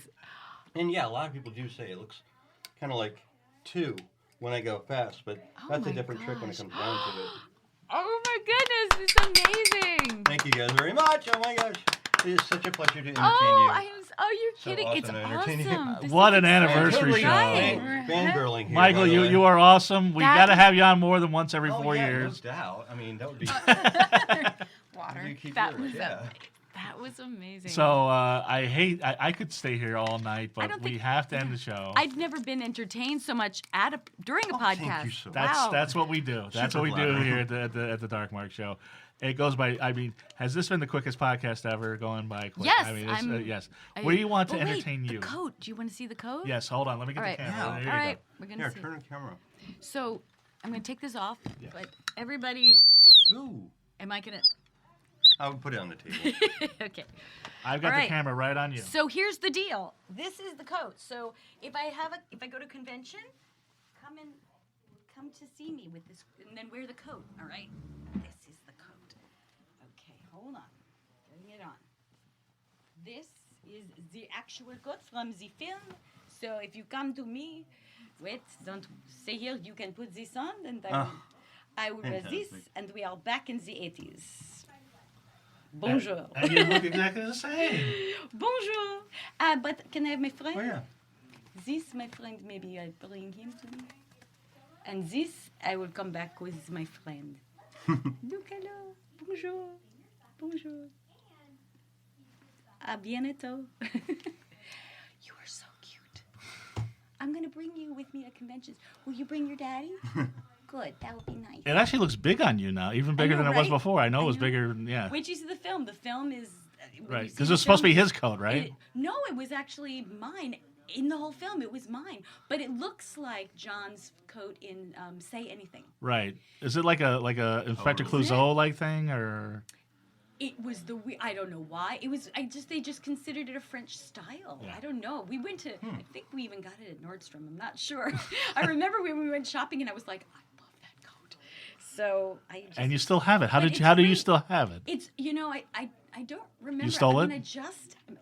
And yeah, a lot of people do say it looks kind of like 2 when I go fast, but that's a my different trick when it gosh. comes down to it. Oh my goodness! It's amazing. Thank you guys very much. Oh my gosh. It is such a pleasure to entertain Oh, you. you're So kidding! awesome It's to entertain you. awesome. This What is an anniversary Totally show. fangirling here. Michael, by the way. you are awesome. We That- got to have you on more than once every Oh, 4 yeah, years. No doubt. I mean, that would be. Water. You keep That yours, was yeah. That was amazing. So I could stay here all night, I but don't we think- have to end the show. I'd never been entertained so much during a Oh, podcast. thank you so much. That's Wow. what we do. That's Super what we do flattering. here at the Dark Mark Show. It goes by. I mean, has this been the quickest podcast ever? Going by quick. Yes, I mean, yes. I- We want to Oh, wait, entertain you. The code. Do you want to see the code? Yes. Hold on. Let me get All right. the camera. Yeah. There you All right. go. We're gonna Here, see. turn the camera. So I'm gonna take this off. Yeah. But everybody, Ooh. am I gonna? I would put it on the table. Okay. I've got All the right. camera right on you. So here's the deal. This is the code. So if I go to convention, come to see me with this, and then wear the coat. All right. This is the coat. Okay, hold on. Getting it on. This is the actual coat from the film. So if you come to me, wait, don't say here. You can put this on, and I will wear this, fantastic. and we are back in the 80s. Bonjour. And you look exactly the same. Bonjour. But can I have my friend? Oh, yeah. This, my friend, maybe I bring him to me. And this, I will come back with my friend. Look, hello. Bonjour. Bonjour. À bientôt. You are so cute. I'm going to bring you with me to conventions. Will you bring your daddy? Good. That would be nice. It actually looks big on you now, even bigger know, than it was right? before. I know I it was know. bigger. Yeah. Wait till you see the film. The film is... when Right. you see Because the it was supposed to be film, his coat, right? No, it was actually mine. In the whole film, it was mine. But it looks like John's coat in Say Anything. Right. Is it like a Inspector Clouseau like thing or? It was I don't know why. It was they just considered it a French style. Yeah. I don't know. We went to I think we even got it at Nordstrom. I'm not sure. I remember when we went shopping and I was like, I love that coat. So I just, And you still have it. How But did it's you? How do you great. still have it? it's I don't remember. stole I mean, it?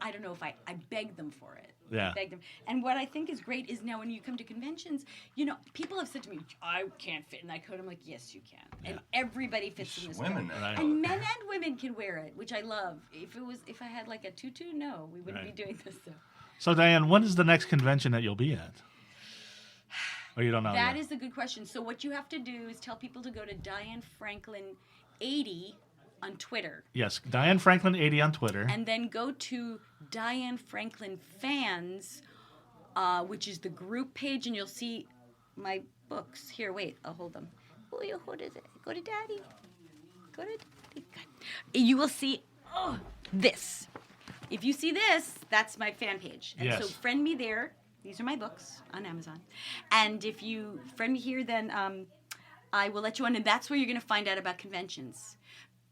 I don't know if I begged them for it. Yeah. I begged them. And what I think is great is now when you come to conventions, people have said to me, I can't fit in that coat. I'm like, yes, you can. And everybody fits in this Swimming coat. in Right. that And coat. men and women can wear it, which I love. If I had like a tutu, no, we wouldn't Right. be doing this. So. So Diane, when is the next convention that you'll be at? Or you don't know That yet? is a good question. So what you have to do is tell people to go to Diane Franklin 80 on Twitter. Yes, Diane Franklin 80 on Twitter. And then go to Diane Franklin Fans, which is the group page, and you'll see my books. Here, wait, I'll hold them. Oh, what is it? Go to Daddy. Go to Daddy. You will see this. If you see this, that's my fan page. And so Yes. friend me there. These are my books on Amazon. And if you friend me here, then I will let you on. And that's where you're going to find out about conventions.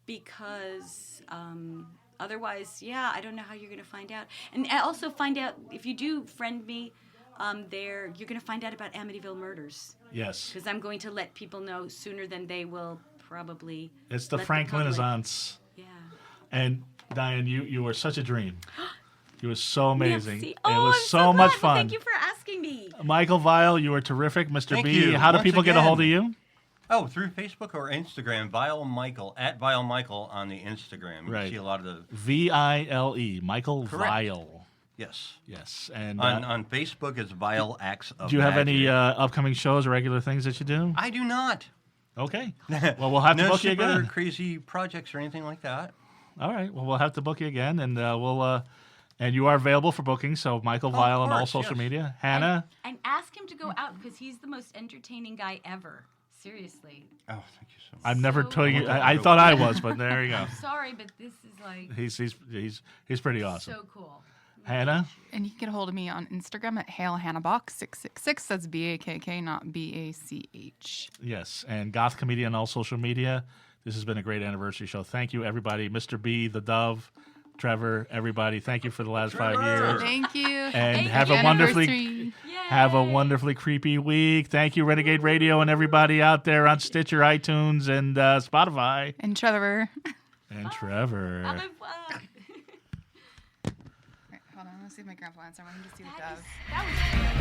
Because otherwise, I don't know how you're going to find out. And I also find out, if you do friend me, You're going to find out about Amityville murders. Yes. Because I'm going to let people know sooner than they will probably. It's the let Franklin public. Renaissance. Yeah. And Diane, you were such a dream. You were so amazing. Merci. It Oh, was I'm so much glad. fun. Thank you for asking me. Michael Vile, you were terrific. Mr. Thank B, you. how do Once people get a hold of again. you? Oh, through Facebook or Instagram, Vile Michael, at Vile Michael on the Instagram. You Right. can see a lot of the... Vile, Michael Correct. Vile. Yes. Yes. And On Facebook, it's Vile Acts of do you have Magic. any upcoming shows or regular things that you do? I do not. Okay. Well, we'll have to No book you super again. crazy projects or anything like that. All right. Well, we'll have to book you again, and we'll. And you are available for booking, so Michael Vile on all course, social yes. media. Hannah, And ask him to go out because he's the most entertaining guy ever. Seriously. Oh, thank you so much. I've never So- told you. I thought I was, but there you go. Sorry, but this is like He's pretty awesome. so cool. Hannah, And you can get a hold of me on Instagram at HailHannahBach666. That's BAKK, not BACH. yes, and Goth Comedian on all social media. This has been a great anniversary show. Thank you, everybody. Mr. B, the Dove, Trevor, everybody. Thank you for the last 5 years. Thank you. And have Happy a wonderfully anniversary. have a wonderfully creepy week. Thank you, Renegade Radio, and everybody out there on Stitcher, iTunes, and Spotify. And Trevor. And Trevor. Right, hold on. Let's see if my grandpa answers. I want him to see the dove. That was